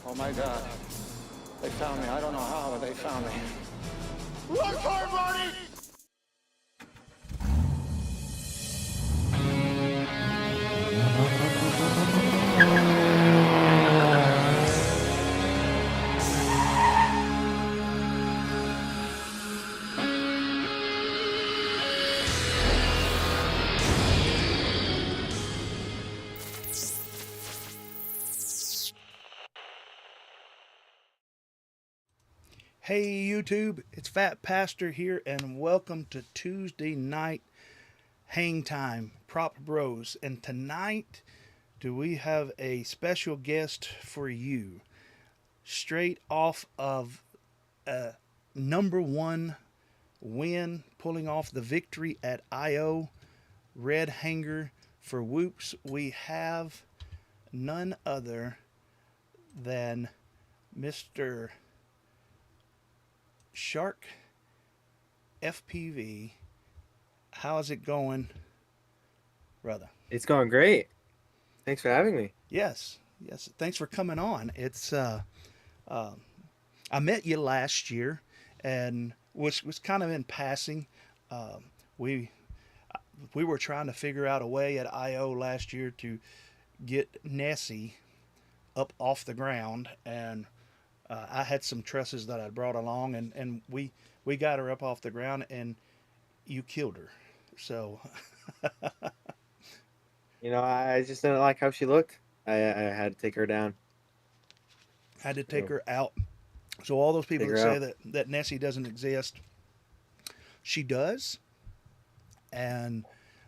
Oh my God. They found me. I don't know how, but they found me. Run for it, Marty! Hey YouTube, it's PhatPastor here, and welcome to Tuesday night hang time, Prop Bros. And tonight, do we have a special guest for you? Straight off of a #1 win, pulling off the victory at IO, Red Hanger for Whoops, we have none other than Mr. Shark FPV. How's it going, brother? It's going great. Thanks for having me. Yes, yes. Thanks for coming on. I met you last year, and was kind of in passing. Um, we we were trying to figure out a way at IO last year to get Nessie up off the ground, and I had some trusses that I brought along, and we got her up off the ground, and you killed her. So I just didn't like how she looked. I had to take her down. had to take So, her out. So all those people take that her say out. that Nessie doesn't exist, she does. And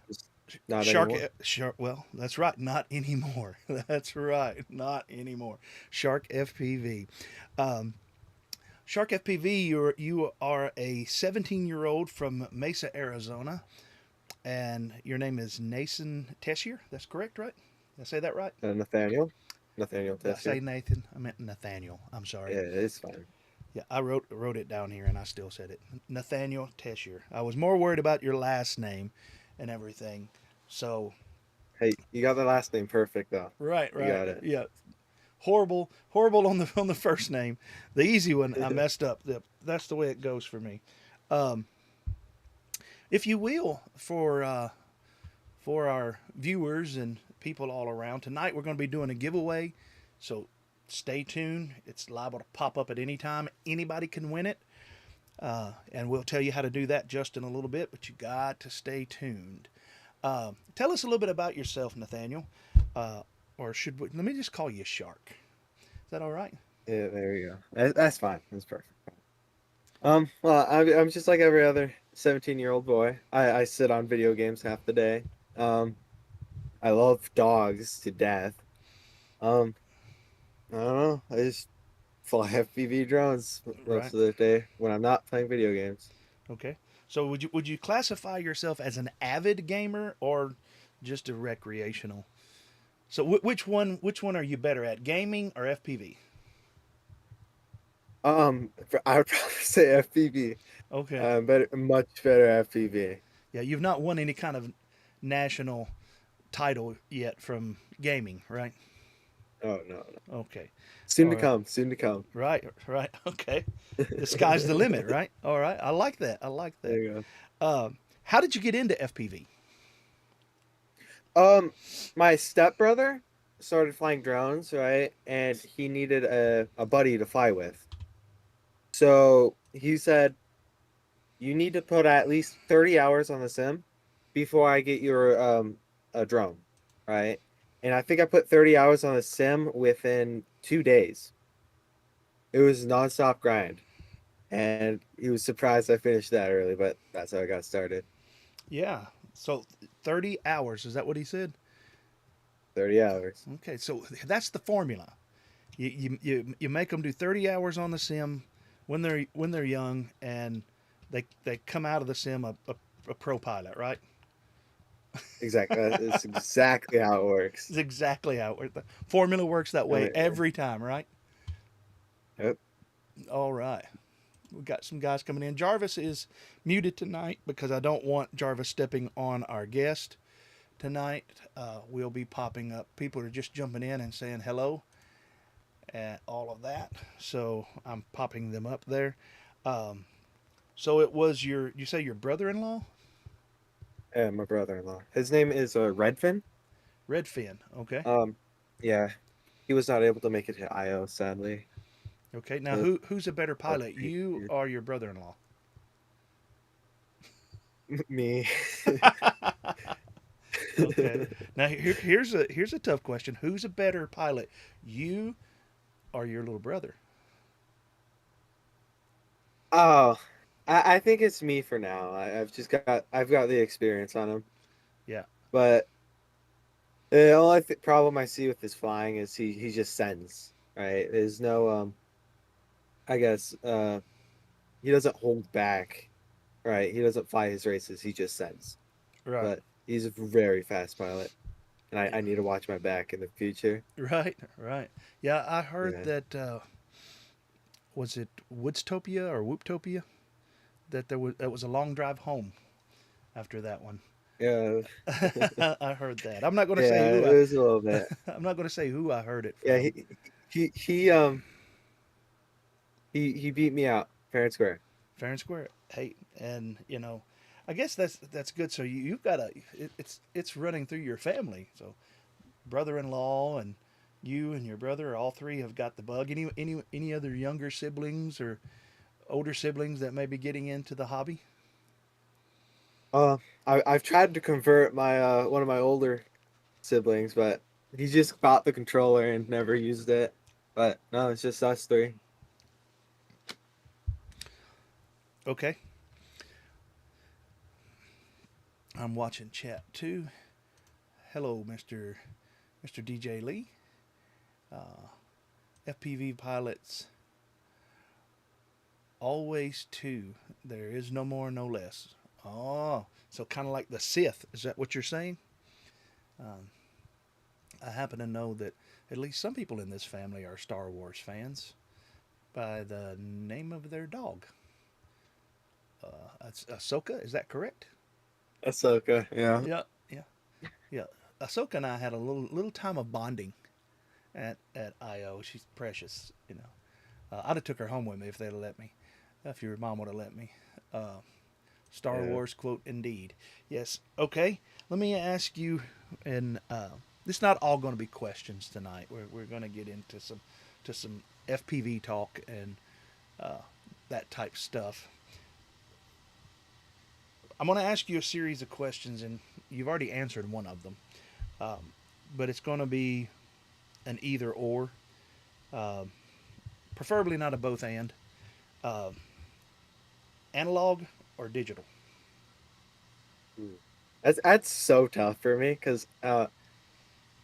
Just not Shark, anymore. Shark. Well, that's right. Not anymore. That's right. Not anymore. Shark FPV. Um, Shark FPV. You are a 17-year-old from Mesa, Arizona, and your name is Nathan Tessier. That's correct, right? Did I say that right? Nathaniel. Nathaniel Did I say Tessier. Nathan? I meant Nathaniel. I'm sorry. Yeah, it's fine. Yeah, I wrote it down here, and I still said it. Nathaniel Tessier. I was more worried about your last name and everything. So Hey, you got the last name perfect though. right, You right, got it. yeah. Horrible on the first name. The easy one I messed up. That's the way it goes for me. Um, if you will, for our viewers and people all around, tonight we're going to be doing a giveaway. So stay tuned. It's liable to pop up at any time. Anybody can win it. And we'll tell you how to do that just in a little bit, but you got to stay tuned. Tell us a little bit about yourself, Nathaniel. Or should we, let me just call you Shark. Is that all right? Yeah, there you go. That's fine. That's perfect. Well, I'm just like every other 17-year-old boy. I sit on video games half the day. Um, I love dogs to death. Um, I don't know. I just fly FPV drones Right. most of the day when I'm not playing video games. Okay. So would you classify yourself as an avid gamer or just a recreational? So which one are you better at, gaming or FPV? I would probably say FPV. Okay. Much better FPV. Yeah, you've not won any kind of national title yet from gaming, right? Oh no, no. Okay. Soon All to right. come. Soon to come. Right, right. Okay. The sky's the limit, right? All right. I like that. I like that. There you How did you get into FPV? go. My stepbrother started flying drones, right? And he needed a buddy to fly with. So he said, "You need to put at least 30 hours on the sim before I get your a drone, right?" And I think I put 30 hours on the sim within 2 days. It was nonstop grind. And he was surprised I finished that early, but that's how I got started. Yeah. So 30 hours, is that what he said? 30 hours. Okay. So that's the formula. You make them do 30 hours on the sim when they're young, and they come out of the sim a pro pilot, right? Exactly. That's exactly how it works. It's exactly how it works. The formula works that I way mean, every time, right? yep. All right. We got some guys coming in. Jarvis is muted tonight because I don't want Jarvis stepping on our guest tonight. We'll be popping up. People are just jumping in and saying hello. and all of that. So I'm popping them up there. Um, so it was you say your brother-in-law? Yeah, my brother-in-law. His name is Redfin. Redfin. Okay. Um, yeah, he was not able to make it to IO, sadly. Okay. Now But who's a better pilot, you or your brother-in-law? me. Okay. Now here's a tough question. Who's a better pilot, you or your little brother? Oh, I think it's me for now. I've got the experience on him, Yeah. but the only problem I see with his flying is he just sends, right? There's no I guess he doesn't hold back, right? He doesn't fly his races. He just sends. Right. But he's a very fast pilot, and Yeah. I need to watch my back in the future. Right. Right. Yeah. I heard Yeah. that. Was it Woodstopia or Whooptopia? That was a long drive home after that one. Yeah. I heard that. I'm not going to say Yeah, who it was a little bit. I'm not going to say who I heard it Yeah, from. he beat me out fair and square. Fair and square. Hey, and I guess that's good. So you've got it's running through your family. So brother-in-law and you and your brother, all three have got the bug. Any other younger siblings or older siblings that may be getting into the hobby? Uh, I've tried to convert my one of my older siblings, but he just bought the controller and never used it. But no, it's just us three. Okay, I'm watching chat too. Hello, Mr. DJ Lee. FPV pilots always two. There is no more, no less. Oh, so kind of like the Sith. Is that what you're saying? Um, I happen to know that at least some people in this family are Star Wars fans by the name of their dog. Ahsoka, is that correct? Ahsoka, yeah. Yeah, yeah, yeah. Ahsoka and I had a little time of bonding at IO. She's precious. I'd have took her home with me if they'd have let me. If your mom would have let me. Uh, Star Yeah. Wars quote indeed. Yes. Okay. Let me ask you, and this is not all going to be questions tonight. We're going to get into some FPV talk and uh, that type stuff. I'm going to ask you a series of questions, and you've already answered one of them, um, but it's going to be an either or, uh, preferably not a both and. Uh, Analog or digital? Mm. That's so tough for me because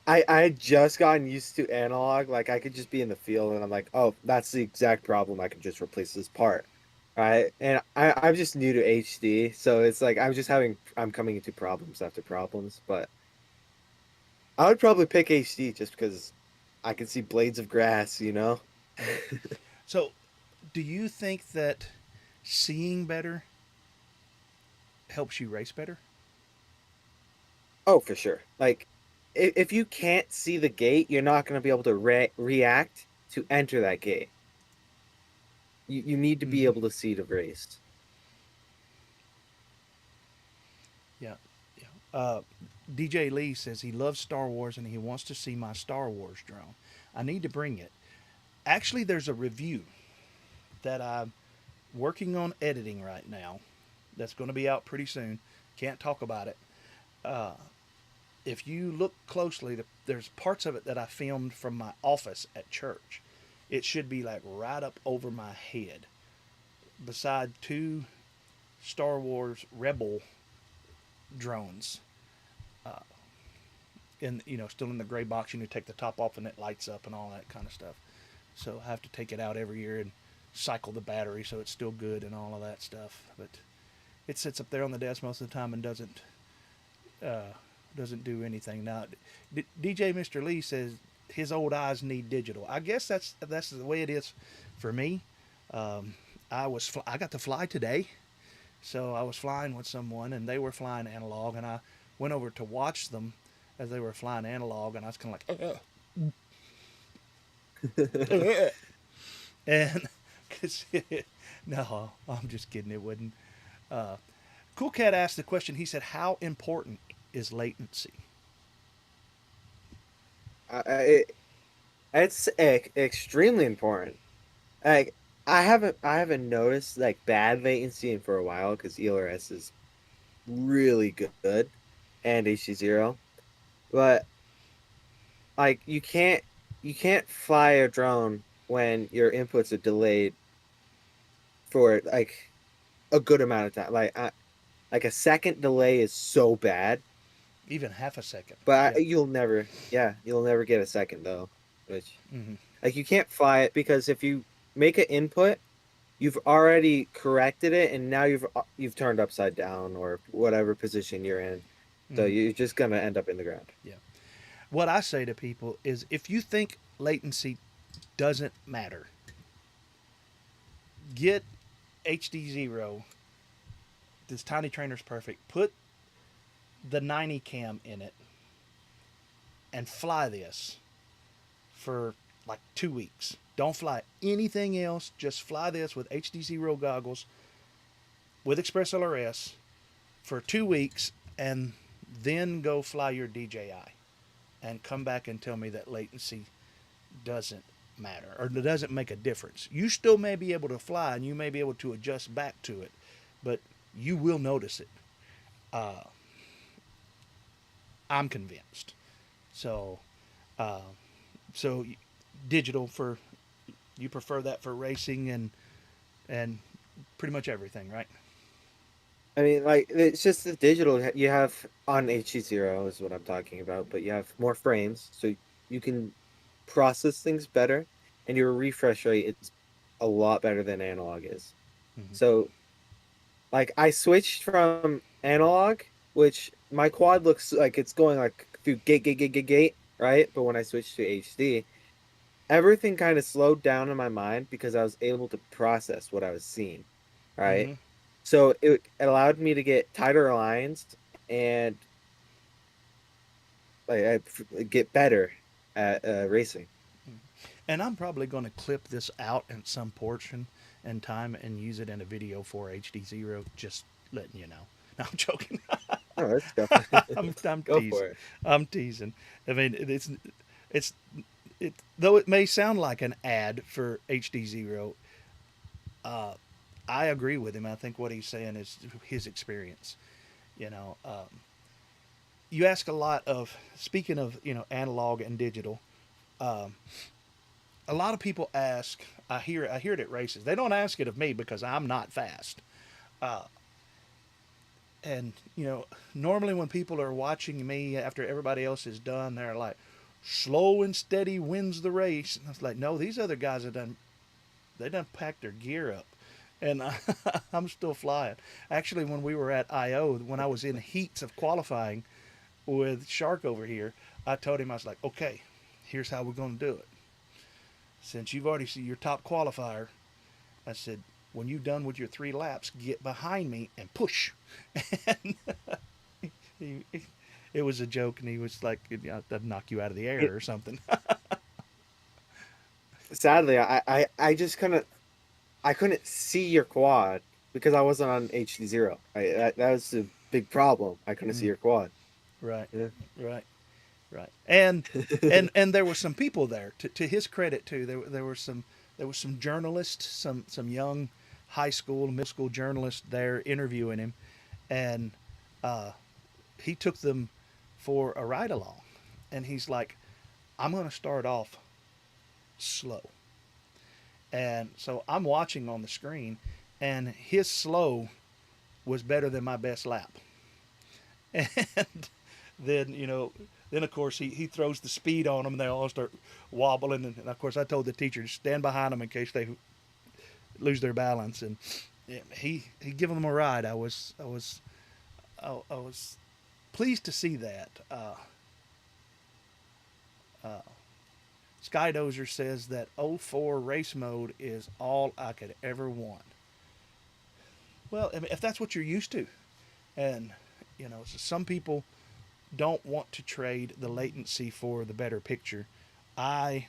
I had just gotten used to analog. Like I could just be in the field and I'm like, oh, that's the exact problem. I can just replace this part. Right. And I'm just new to HD. So it's like I'm coming into problems after problems. But I would probably pick HD just because I can see blades of grass, you know? Mm-hmm. So, do you think that seeing better helps you race better? Oh, for sure. Like if you can't see the gate, you're not going to be able to react to enter that gate. You need to be Mm-hmm. able to see the race. Yeah, yeah. DJ Lee says he loves Star Wars and he wants to see my Star Wars drone. I need to bring it. Actually, there's a review that I'm working on editing right now. That's going to be out pretty soon. Can't talk about it. Uh, if you look closely, there's parts of it that I filmed from my office at church. It should be like right up over my head, beside two Star Wars Rebel drones. Uh, still in the gray box. You need to take the top off and it lights up and all that kind of stuff. So I have to take it out every year and cycle the battery so it's still good and all of that stuff. But it sits up there on the desk most of the time and uh, doesn't do anything. Now, DJ Mr. Lee says his old eyes need digital. I guess that's the way it is for me. Um, I got to fly today, so I was flying with someone and they were flying analog, and I went over to watch them as they were flying analog, and I was kind of like, And cause no, I'm just kidding. It wouldn't. Uh, cool Cat asked the question. He said, "How important is latency?" It, it's extremely important. Like I haven't noticed like bad latency in for a while because ELRS is really good and HDzero, but like you can't fly a drone when your inputs are delayed for like a good amount of time. Like a second delay is so bad, Even half a second. but Yeah. you'll never get a second though, which Hmm. like you can't fly it because if you make an input, you've already corrected it and now you've turned upside down or whatever position you're in. So Hmm. you're just gonna end up in the ground. Yeah. What I say to people is, if you think latency doesn't matter, get HDzero. This Tiny Trainer's perfect. Put the 90 cam in it and fly this for like 2 weeks. Don't fly anything else. Just fly this with HDzero goggles with Express LRS for 2 weeks, and then go fly your DJI and come back and tell me that latency doesn't matter or doesn't make a difference. You still may be able to fly and you may be able to adjust back to it, but you will notice it. Uh, I'm convinced. So, uh, so digital for you prefer that for racing and pretty much everything, right? I mean, like it's just the digital you have on HDzero is what I'm talking about, but you have more frames, so you can process things better, and your refresh rate is a lot better than analog is. Mm-hmm. So, like I switched from analog, which my quad looks like it's going like through gate, right? But when I switched to HD, everything kind of slowed down in my mind because I was able to process what I was seeing, right? Mm-hmm. So it allowed me to get tighter lines and get better at racing. And I'm probably going to clip this out in some portion and time and use it in a video for HDzero. Just letting you know. No, I'm joking. Oh, let's go. I'm Go for teasing. it. I'm teasing. I mean, it's it though it may sound like an ad for HDzero. Uh, I agree with him. I think what he's saying is his experience. You know, you ask a lot of, speaking of, analog and digital. Um, a lot of people ask. I hear it at races. They don't ask it of me because I'm not fast. Uh, and normally when people are watching me after everybody else is done, they're like, "Slow and steady wins the race." And I was like, "No, these other guys have done. They done packed their gear up." And I'm still flying. Actually, when we were at IO, when I was in heats of qualifying with Shark over here, I told him, I was like, "Okay, here's how we're going to do it. Since you've already seen your top qualifier," I said, "when you're done with your 3 laps, get behind me and push." And he, it was a joke, and he was like, "I'd knock you out of the It, air or something." sadly, I couldn't see your quad because I wasn't on HD0. That was a big problem. I couldn't see Mm, your quad. right, Yeah. right, right. And there were some people there. To his credit, too, there were some journalists, some young high school, middle school journalists there interviewing him, and uh, he took them for a ride along, and he's like, "I'm going to start off slow." And so I'm watching on the screen, and his slow was better than my best lap. And then, then of course he throws the speed on them, and they all start wobbling. And of course I told the teacher to stand behind them in case they lose their balance. And he gave them a ride. I was pleased to see that. Uh, Skydozer says that '04 race mode is all I could ever want. Well, I mean, if that's what you're used to, and so some people don't want to trade the latency for the better picture. I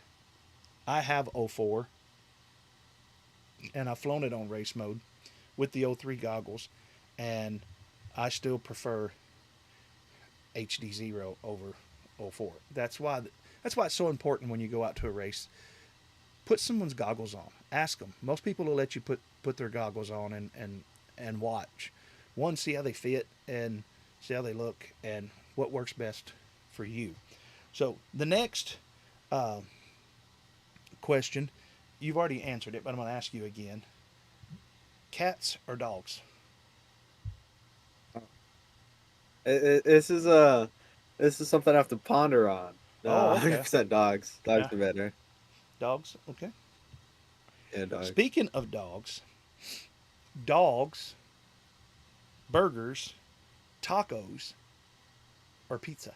I have '04, and I've flown it on race mode with the '03 goggles, and I still prefer HDzero over '04. That's why it's so important when you go out to a race. Put someone's goggles on. Ask them. Most people will let you put their goggles on and watch. One, see how they fit and see how they look and what works best for you. So the next uh, question, you've already answered it, but I'm going to ask you again. Cats or dogs? This is something I have to ponder on. No, Oh, okay. 100% dogs. Dogs Yeah, are better. dogs. Okay. Yeah, dogs. Speaking of dogs, burgers, tacos, or pizza?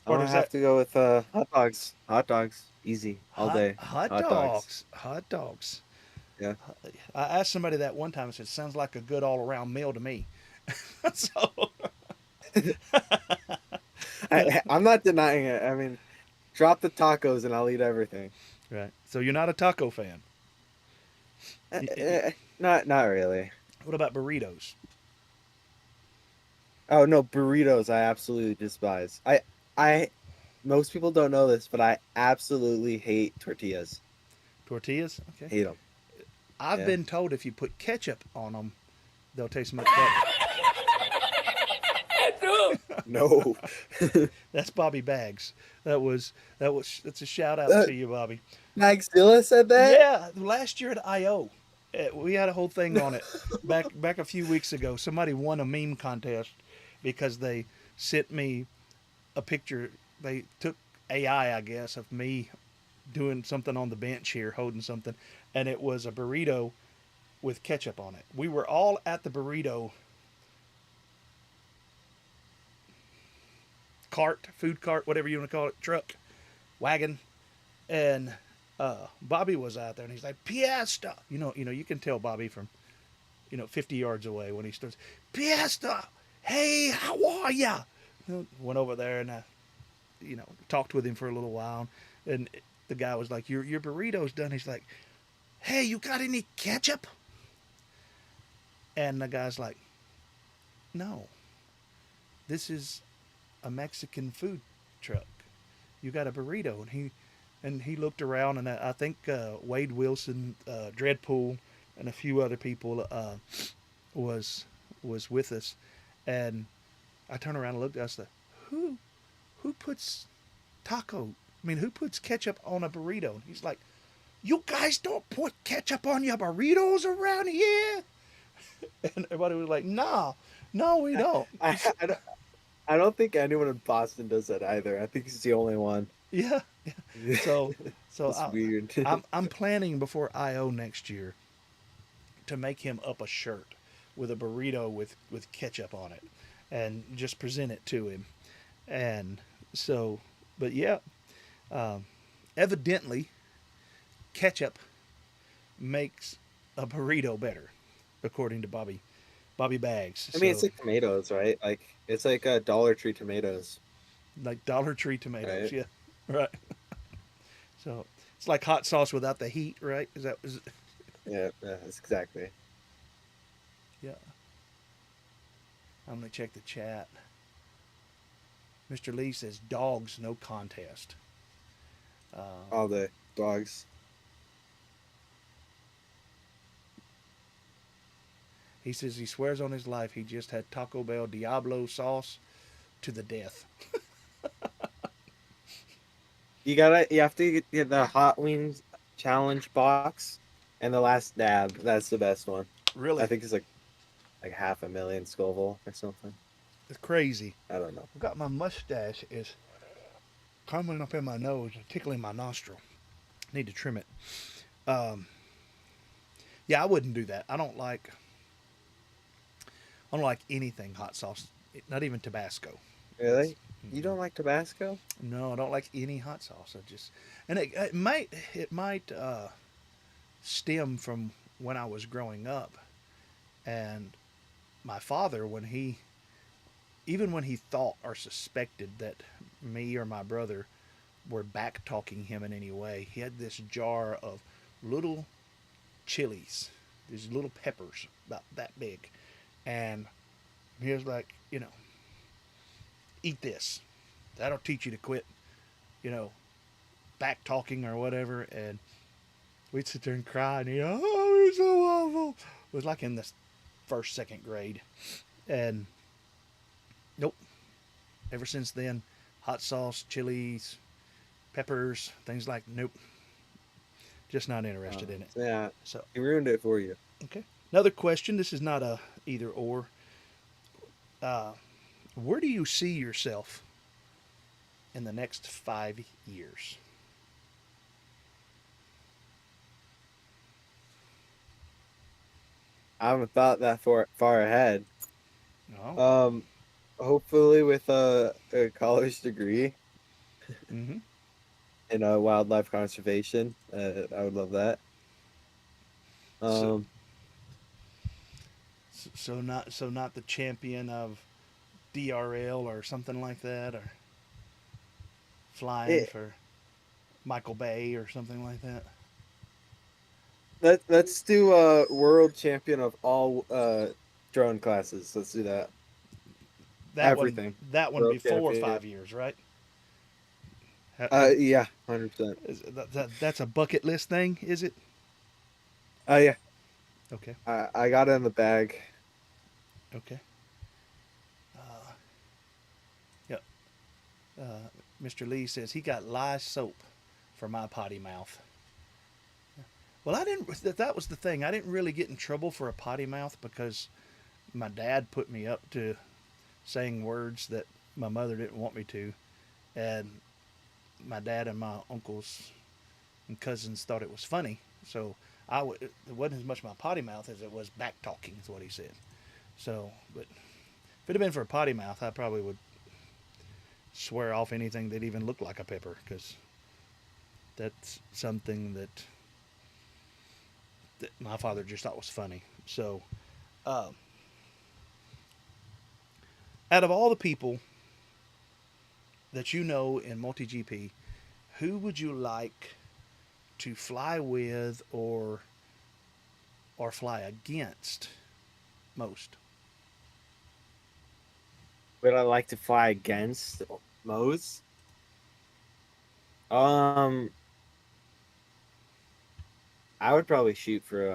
I'm Or gonna does have that to go with hot dogs. Hot dogs, easy all day. hot Hot dogs. dogs? Hot dogs. Yeah. I asked somebody that one time and said, "Sounds like a good all around meal to me." So, I'm not denying it. I mean, drop the tacos and I'll eat everything. right. So you're not a taco fan. Not really. What about burritos? Oh no, burritos I absolutely despise. I most people don't know this, but I absolutely hate tortillas. Tortillas? Okay. Hate them. I've Yeah. been told if you put ketchup on them, they'll taste much better. No. That's Bobby Bags. That's a shout out to you, Bobby. Maxilla said that? Yeah, last year at I/O, we had a whole thing on it. Back a few weeks ago, somebody won a meme contest because they sent me a picture. They took AI, I guess, of me doing something on the bench here, holding something, and it was a burrito with ketchup on it. We were all at the burrito cart, food cart, whatever you want to call it, truck, wagon, and Bobby was out there, and he's like, "Piesta," you can tell Bobby from 50 yards away when he starts, "Piesta, hey, how are ya?" Went over there and talked with him for a little while, and the guy was like, "Your burrito's done." He's like, "Hey, you got any ketchup?" And the guy's like, "No, this is a Mexican food truck. You got a burrito." And he looked around, and I think Wade Wilson, Dreadpool, and a few other people was with us, and I turned around and looked at us like, who puts who puts ketchup on a burrito? And he's like, "You guys don't put ketchup on your burritos around here." And everybody was like, "No, we don't." I don't think anyone in Boston does that either. I think he's the only one. Yeah. So It's weird. I'm planning before I/O next year to make him up a shirt with a burrito with ketchup on it, and just present it to him. And so, but yeah, evidently, ketchup makes a burrito better, according to Bobby Bags. I mean, it's So, like tomatoes, right? Like it's like Dollar Tree tomatoes, like Dollar Tree tomatoes, right? yeah, right. So it's like hot sauce without the heat, right? Is Yeah, that's exactly. yeah. I'm gonna check the chat. Mr. Lee says dogs, no contest. All the dogs. He says he swears on his life he just had Taco Bell Diablo sauce to the death. You have to get the Hot Wings challenge box, and the last dab. That's the best one. Really, I think it's like 500,000 Scoville or something. it's crazy. I don't know. I've got my mustache is coming up in my nose, tickling my nostril. Need to trim it. Yeah, I wouldn't do that. I don't like anything hot sauce, not even Tabasco. Really? You don't like Tabasco? No, I don't like any hot sauce. And it might stem from when I was growing up, and my father, when he even when he thought or suspected that me or my brother were back talking him in any way, he had this jar of little chilies, these little peppers about that big, and he was like, eat this. That'll teach you to quit, you know, back talking or whatever. And we'd sit there and cry, and oh, it's so awful. It was like in the first, second grade, and nope. Ever since then, hot sauce, chilies, peppers, things like nope. Just not interested in it. Yeah, So he ruined it for you. okay. Another question. This is not a either or. Where do you see yourself in the next 5 years? I haven't thought that far ahead. No. Hopefully with a college degree Mm-hmm. in wildlife conservation. I would love that. So, Um, so not the champion of DRL or something like that, or flying it, for Michael Bay or something like that. let's do world champion of all drone classes. Let's do that. That one, Everything. that one World before champion. 5 years, right? Have Yeah, 100%. that's a bucket list thing, is it? Yeah, Okay, I got it in the bag. okay. Yep. Mr. Lee says he got lye soap for my potty mouth. Well, I didn't. That was the thing. I didn't really get in trouble for a potty mouth because my dad put me up to saying words that my mother didn't want me to, and my dad and my uncles and cousins thought it was funny. So it wasn't as much my potty mouth as it was back talking, is what he said. So, but if it had been for a potty mouth, I probably would swear off anything that even looked like a pepper, because that's something that my father just thought was funny. So, uh, out of all the people that you know in MultiGP, who would you like to fly with or fly against most? Would I like to fly against most? I would probably shoot for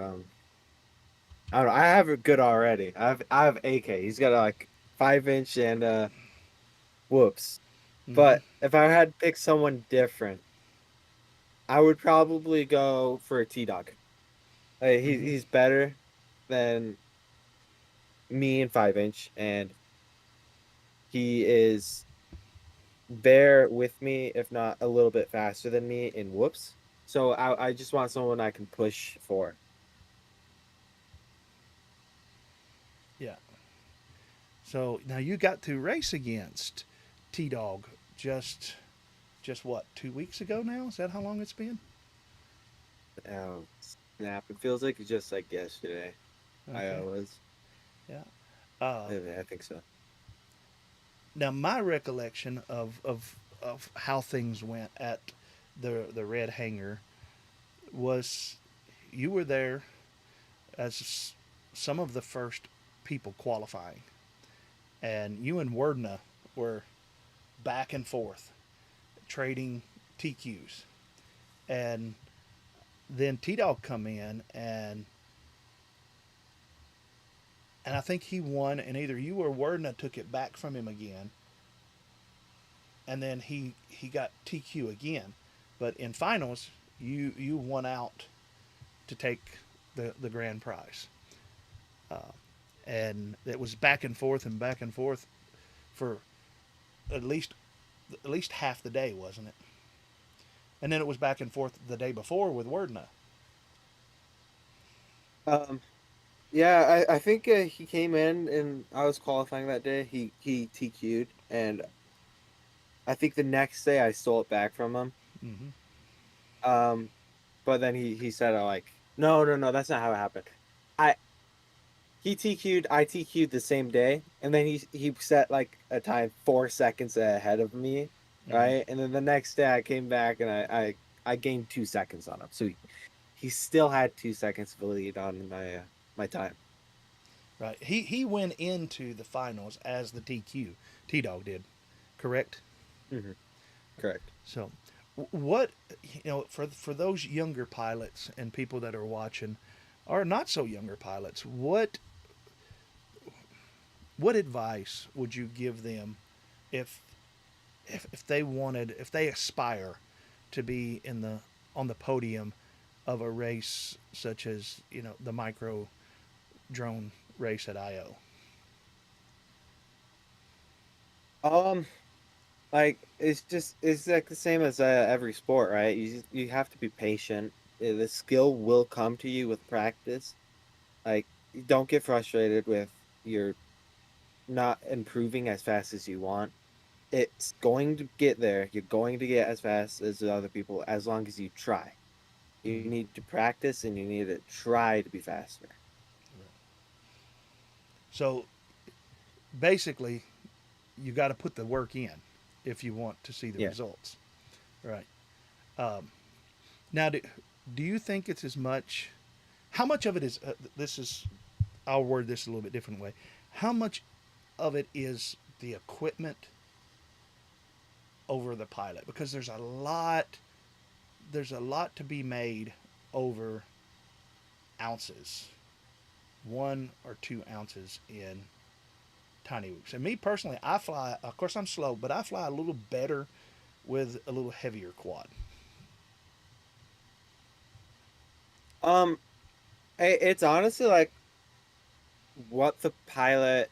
I don't know. I have a good already. I have AK. He's got like 5-inch and whoops. Mm-hmm. But if I had picked someone different, I would probably go for a T-Dog. Mm-hmm. He's better than me in 5-inch, and he is there with me, if not a little bit faster than me in whoops. So I just want someone I can push for. Yeah. So now you got to race against T Dog just what, 2 weeks ago now? Is that how long it's been? Oh, snap. It feels like just like yesterday. I Okay. was. Yeah. Uh, I think so. Now my recollection of how things went at the Red Hangar was you were there as some of the first people qualifying, and you and Werdna were back and forth trading TQs, and then T Dog come in and I think he won, and either you or Werdna took it back from him again, and then he got TQ again, but in finals you won out to take the grand prize, and it was back and forth for at least at least half the day, wasn't it? And then it was back and forth the day before with Wordna. Um, yeah, I think he came in and I was qualifying that day. He TQ'd, and I think the next day I stole it back from him. Mm-hmm. Um, but then he said, like, no, that's not how it happened. I he TQ'd, I TQ'd the same day, and then he set like a time 4 seconds ahead of me, Hmm. right? And then the next day I came back and I gained 2 seconds on him, so he still had 2 seconds of a lead on my time. Right. He went into the finals as the TQ. T Dog did, correct? Hmm. Correct. So, what for those younger pilots and people that are watching, or not so younger pilots, what advice would you give them if if they wanted, if they aspire to be in the on the podium of a race such as the micro drone race at IO? Um, like it's like the same as every sport, right? You have to be patient. The skill will come to you with practice. Like, you don't get frustrated with your not improving as fast as you want. It's going to get there. You're going to get as fast as the other people as long as you try. You Mm-hmm. need to practice and you need to try to be faster. So basically, you got to put the work in if you want to see the Yeah. results, right? Um, Now, do you think it's as much? How much of it is? This is. I'll word this a little bit different way. How much of it is the equipment over the pilot? Because there's a lot. There's a lot to be made over ounces, 1 or 2 ounces in TinyWhoops. And me personally, I fly. Of course, I'm slow, but I fly a little better with a little heavier quad. Um, it's honestly like what the pilot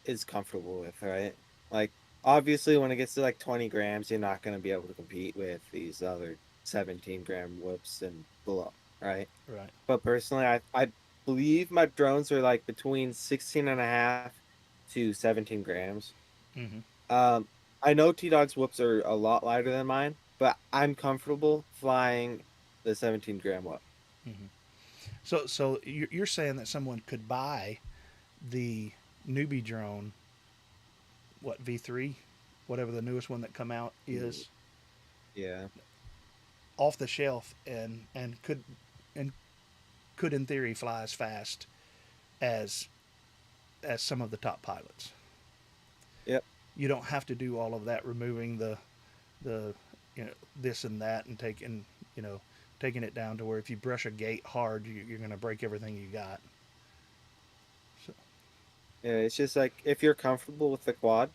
is comfortable with, right? Like, obviously, when it gets to like 20 grams, you're not going to be able to compete with these other 17-gram whoops and below, right? Right. But personally, I believe my drones are like between 16 and a half to 17 grams. Mm-hmm. Um, I know T Dog's whoops are a lot lighter than mine, but I'm comfortable flying the 17-gram whoop. Mm-hmm. So you're saying that someone could buy the newbie drone, what V3, whatever the newest one that come out Mm, is, yeah. off the shelf and could in theory fly as fast as some of the top pilots. Yep. You don't have to do all of that, removing the this and that, and taking it down to where if you brush a gate hard, you're going to break everything you got. So, Yeah, it's just like if you're comfortable with the quad,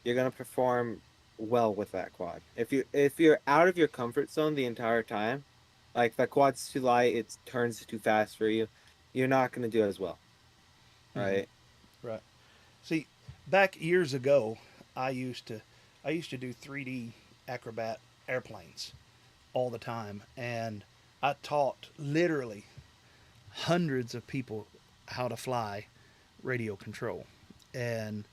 you're gonna perform well with that quad. If you're out of your comfort zone the entire time, like the quad's too light, it turns too fast for you, you're not gonna do as well, mm-hmm. right? Right. See, back years ago, I used to I used to do 3D acrobat airplanes all the time, and I taught literally hundreds of people how to fly radio control, and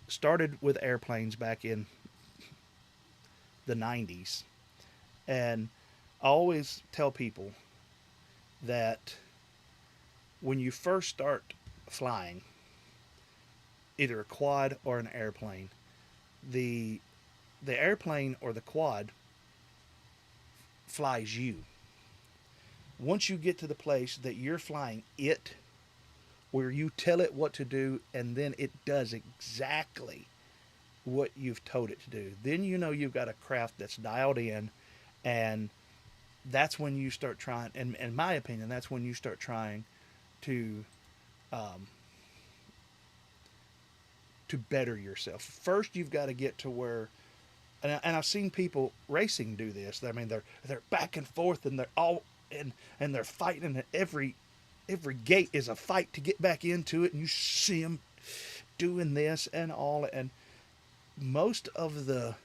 started with airplanes back in the 90s. And I always tell people that when you first start flying, either a quad or an airplane, the the airplane or the quad flies you. Once you get to the place that you're flying it, where you tell it what to do and then it does exactly what you've told it to do, then you know you've got a craft that's dialed in. And that's when you start trying, and in my opinion, that's when you start trying to um, to better yourself. First, you've got to get to where, and I've seen people racing do this. I mean, they're back and forth, and they're all and they're fighting, and every gate is a fight to get back into it, and you see them doing this and all. And most of the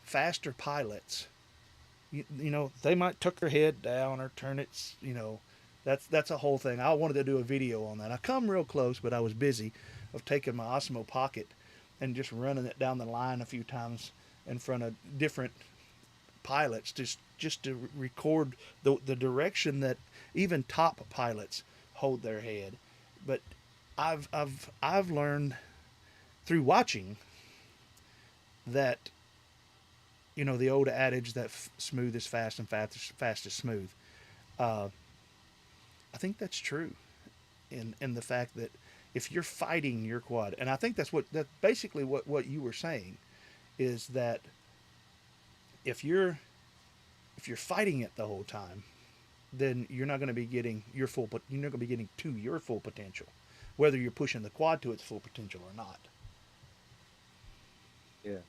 faster pilots, they might tuck their head down or turn it. That's a whole thing. I wanted to do a video on that. I come real close, but I was busy of taking my Osmo Pocket and just running it down the line a few times in front of different pilots, just to record the direction that even top pilots hold their head. But I've learned through watching that, the old adage that smooth is fast and fast is smooth. Uh, I think that's true in the fact that if you're fighting your quad, and I think that's basically what you were saying, is that if you're fighting it the whole time, then you're not going to be getting you're not going to be getting to your full potential, whether you're pushing the quad to its full potential or not. Yeah,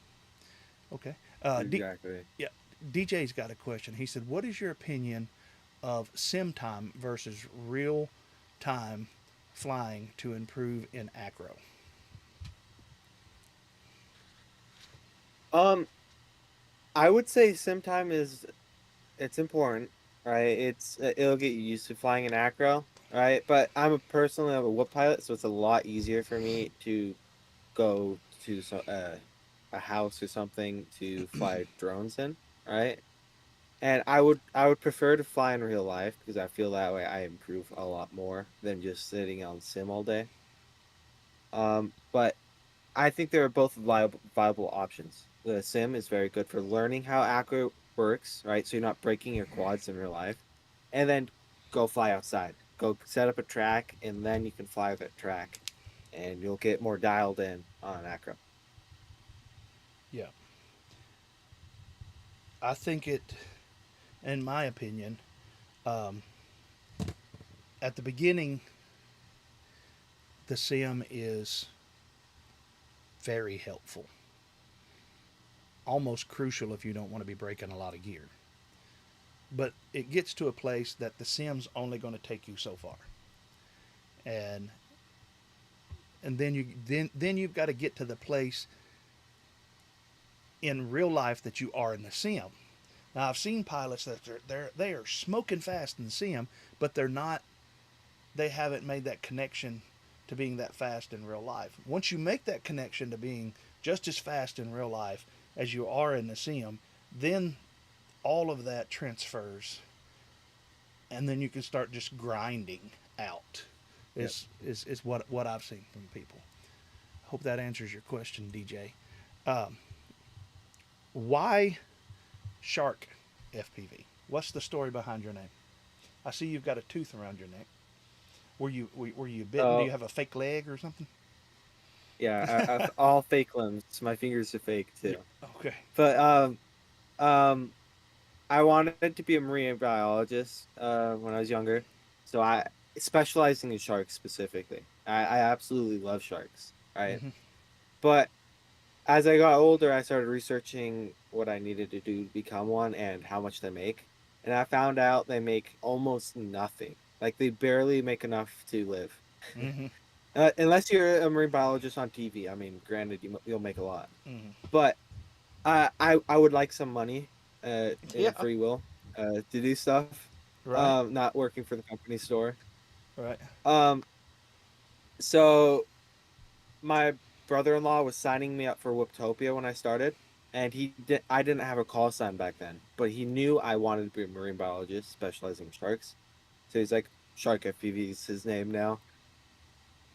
Okay. exactly. Yeah. DJ's got a question. He said, "What is your opinion of sim time versus real time flying to improve in acro?" Um, I would say sim time it's important, right? It'll get you used to flying in acro, right? But personally I'm a whoop pilot, so it's a lot easier for me to go to a house or something to fly drones in, right? And I would prefer to fly in real life because I feel that way I improve a lot more than just sitting on sim all day. But I think they are both viable options. The sim is very good for learning how acro works, right? So you're not breaking your quads in real life. And then go fly outside. Go set up a track, and then you can fly that track, and you'll get more dialed in on acro. Yeah. I think in my opinion, um, at the beginning, the sim is very helpful, almost crucial if you don't want to be breaking a lot of gear. But it gets to a place that the sim's only going to take you so far, and then you've got to get to the place in real life that you are in the sim. Now I've seen pilots that they are smoking fast in the sim, but they're not. They haven't made that connection to being that fast in real life. Once you make that connection to being just as fast in real life as you are in the sim, then all of that transfers, and then you can start just grinding out. Yep. Is what I've seen from people. Hope that answers your question, DJ. Um, why Shark FPV? What's the story behind your name? I see you've got a tooth around your neck. Were you bitten? Do Oh, you have a fake leg or something? yeah, all fake limbs. My fingers are fake Yeah. too. Okay. But um, I wanted to be a marine biologist when I was younger, so I specializing in sharks specifically. I absolutely love sharks, right? Hmm. But as I got older, I started researching what I needed to do to become one and how much they make, and I found out they make almost nothing. Like they barely make enough to live, Hmm. unless you're a marine biologist on TV. I mean, granted, you'll make a lot, Hmm. but I would like some money, Yeah. in free will, to do stuff. Right. Not working for the company store. Right. Um, so my brother-in-law was signing me up for Whooptopia when I started, and I didn't have a call sign back then, but he knew I wanted to be a marine biologist specializing in sharks. So he's like, Shark FPV is his name now.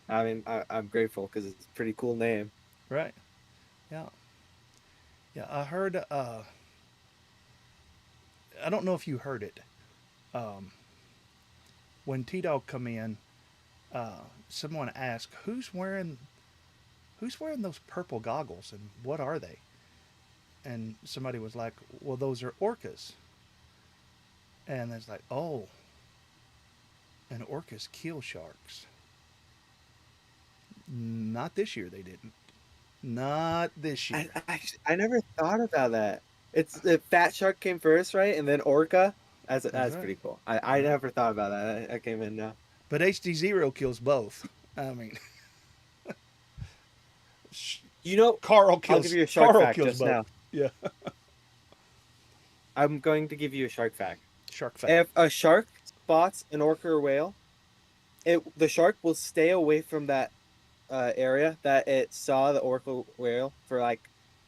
I mean, I'm grateful because it's a pretty cool name. Right. Yeah. Yeah. I heard. I don't know if you heard it. Um, when T Dog come in, someone asked, "Who's wearing those purple goggles and what are they?" And somebody was like, "Well, those are orcas." And it's like, "Oh, and orcas kill sharks." Not this year. They didn't. Not this year. I never thought about that. It's the fat shark came first, right? And then orca. That's That's right. pretty cool. I Right. never thought about that. I came in now. But HDzero kills both. I mean, You know, Carl I'll give kills you a shark Carl fact kills just both. now. Yeah. I'm going to give you a shark fact. Shark fact. If a shark spots an orca or whale, the shark will stay away from that area that it saw the orca whale for like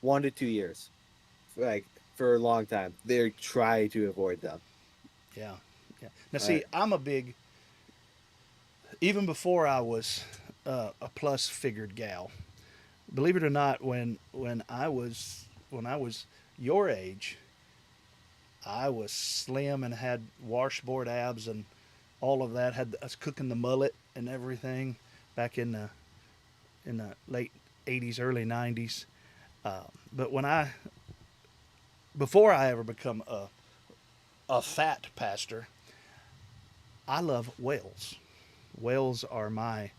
1 to 2 years, like for a long time. They try to avoid them. Yeah. Yeah. Now Right. see, I'm a big even before I was a plus figured gal. Believe it or not, when I was your age, I was slim and had washboard abs and all of that. I was cooking the mullet and everything back in the late '80s, early '90s. But before I ever become a fat pastor, I love whales. Whales are my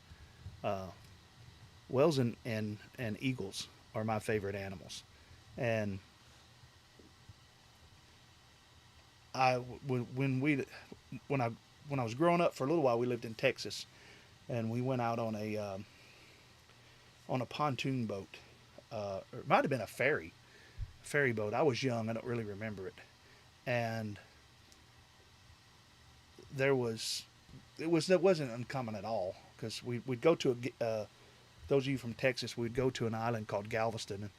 whales and eagles are my favorite animals, and I when I when I was growing up for a little while, we lived in Texas, and we went out on a pontoon boat. Or it might have been a ferry boat. I was young. I don't really remember it. And there was it wasn't uncommon at all because we'd go to those of you from Texas, we'd go to an island called Galveston,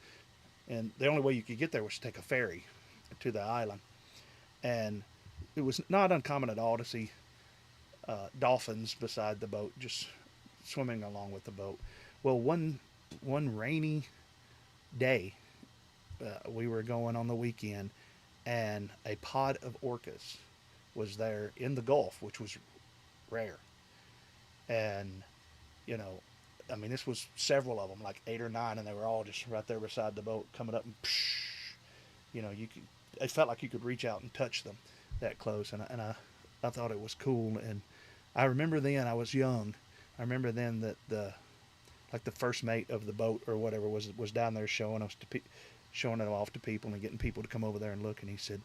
and the only way you could get there was to take a ferry to the island. And it was not uncommon at all to see dolphins beside the boat, just swimming along with the boat. Well, one rainy day, we were going on the weekend, and a pod of orcas was there in the Gulf, which was rare. And you know, I mean, this was several of them, like 8 or 9, and they were all just right there beside the boat, coming up and, you know, it felt like you could reach out and touch them that close, and I thought it was cool. And I remember then I was young. I remember then that the first mate of the boat or whatever was down there showing showing it off to people and getting people to come over there and look. And he said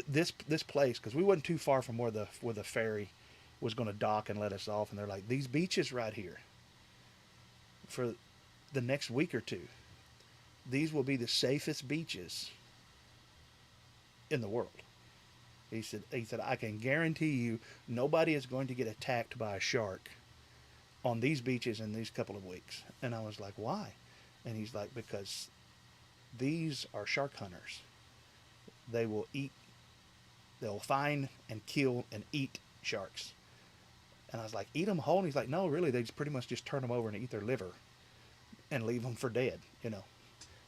this place, because we wasn't too far from where the ferry was going to dock and let us off, and they're like, these beaches right here for the next week or two, these will be the safest beaches in the world. He said I can guarantee you nobody is going to get attacked by a shark on these beaches in these couple of weeks. And I was like, why? And he's like, because these are shark hunters. They'll find and kill and eat sharks. And I was like, eat them whole? And he's like, no, really, they just pretty much just turn them over and eat their liver and leave them for dead, you know.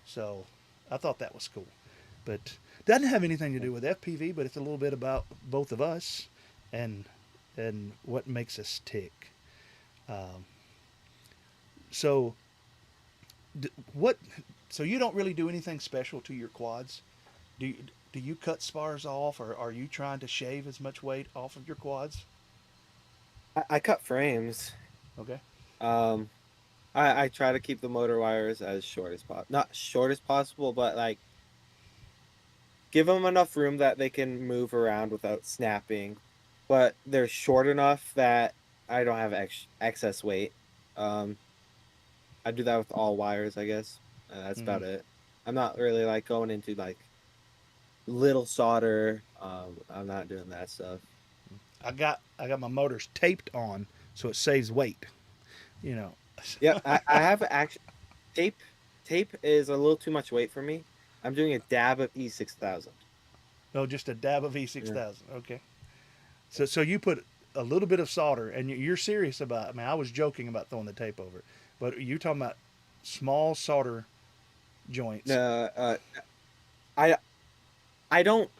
So I thought that was cool. But doesn't have anything to do with FPV, but it's a little bit about both of us and what makes us tick. So what? So you don't really do anything special to your quads? Do you cut spars off, or are you trying to shave as much weight off of your quads? I cut frames. Okay. I try to keep the motor wires as short as possible. Not short as possible, but like give them enough room that they can move around without snapping. But they're short enough that I don't have excess weight. I do that with all wires, I guess. That's about it. I'm not really like going into like little solder. I'm not doing that stuff. I got my motors taped on so it saves weight. You know. Yeah, I have actually tape. Tape is a little too much weight for me. I'm doing a dab of E6000. No, just a dab of E6000. Yeah. Okay. So you put a little bit of solder, and you're serious about. I mean, I was joking about throwing the tape over, but you're talking about small solder joints. I don't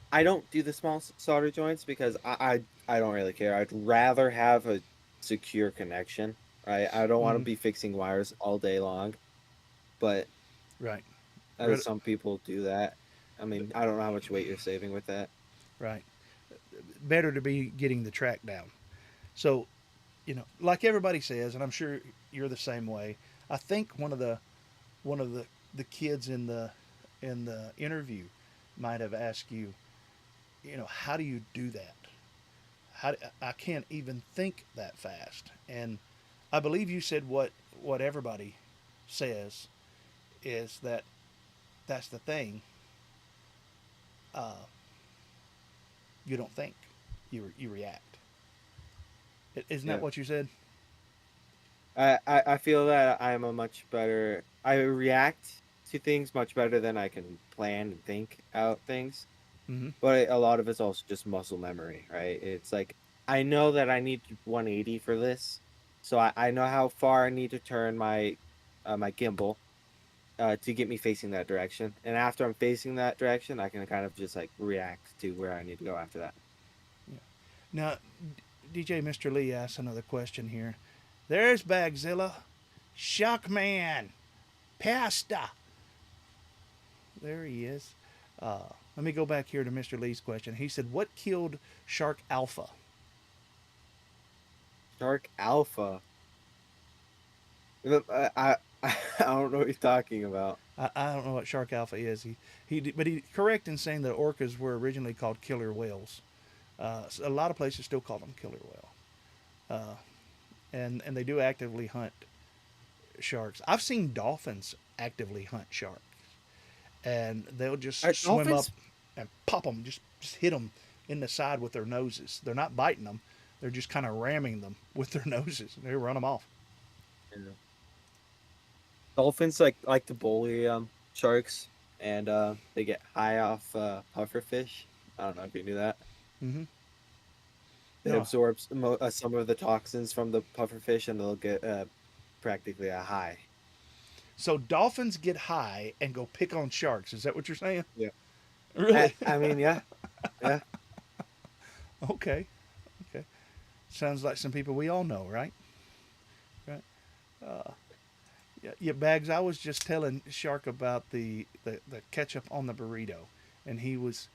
do the small solder joints because I don't really care. I'd rather have a secure connection. Right? I don't want to be fixing wires all day long, but right. Some people do that. I mean, I don't know how much weight you're saving with that. Right. Better to be getting the track down. So, you know, like everybody says, and I'm sure you're the same way. I think one of the kids in the interview might have asked you, you know, how do you do that? I can't even think that fast. And I believe you said what everybody says is that's the thing. You don't think, you react. Isn't that what you said? I feel that I'm a much better. I react to things much better than I can plan and think out things. Mm-hmm. But a lot of it's also just muscle memory, right? It's like I know that I need 180 for this, so I know how far I need to turn my gimbal to get me facing that direction. And after I'm facing that direction, I can kind of just like react to where I need to go after that. Yeah. Now, DJ Mr. Lee asks another question here. There's Bagzilla. Shockman. Pasta. There he is. Let me go back here to Mr. Lee's question. He said, what killed Shark Alpha? Shark Alpha. I don't know what you're talking about. I don't know what Shark Alpha is. But he correct in saying that orcas were originally called killer whales. A lot of places still call them killer whale. And they do actively hunt sharks. I've seen dolphins actively hunt sharks, and they'll just Are swim up dolphins? and pop them, just hit them in the side with their noses. They're not biting them; they're just kind of ramming them with their noses. They run them off. Yeah. Dolphins like to bully sharks, and they get high off pufferfish. I don't know if you knew that. Mm-hmm. It No, absorbs some of the toxins from the pufferfish, and they'll get practically a high. so dolphins get high and go pick on sharks. Is that what you're saying? Yeah. Really? I mean, yeah, yeah. Okay. Okay. Sounds like some people we all know, right? Right. Yeah, yeah, Bags. I was just telling Shark about the ketchup on the burrito, and he was.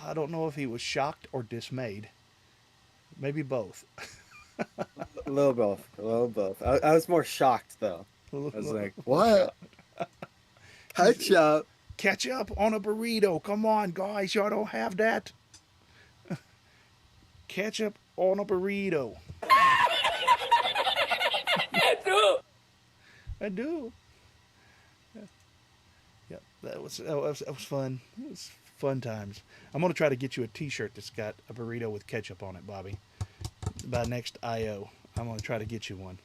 I don't know if he was shocked or dismayed. Maybe both. A little both, a little both. I was more shocked though. I was like, "What? Ketchup?" Ketchup on a burrito. Come on, guys. Y'all don't have that. Ketchup on a burrito. I do. Yeah, that was fun. It was fun times. I'm gonna try to get you a T-shirt that's got a burrito with ketchup on it, Bobby. By next IO, I'm gonna try to get you one.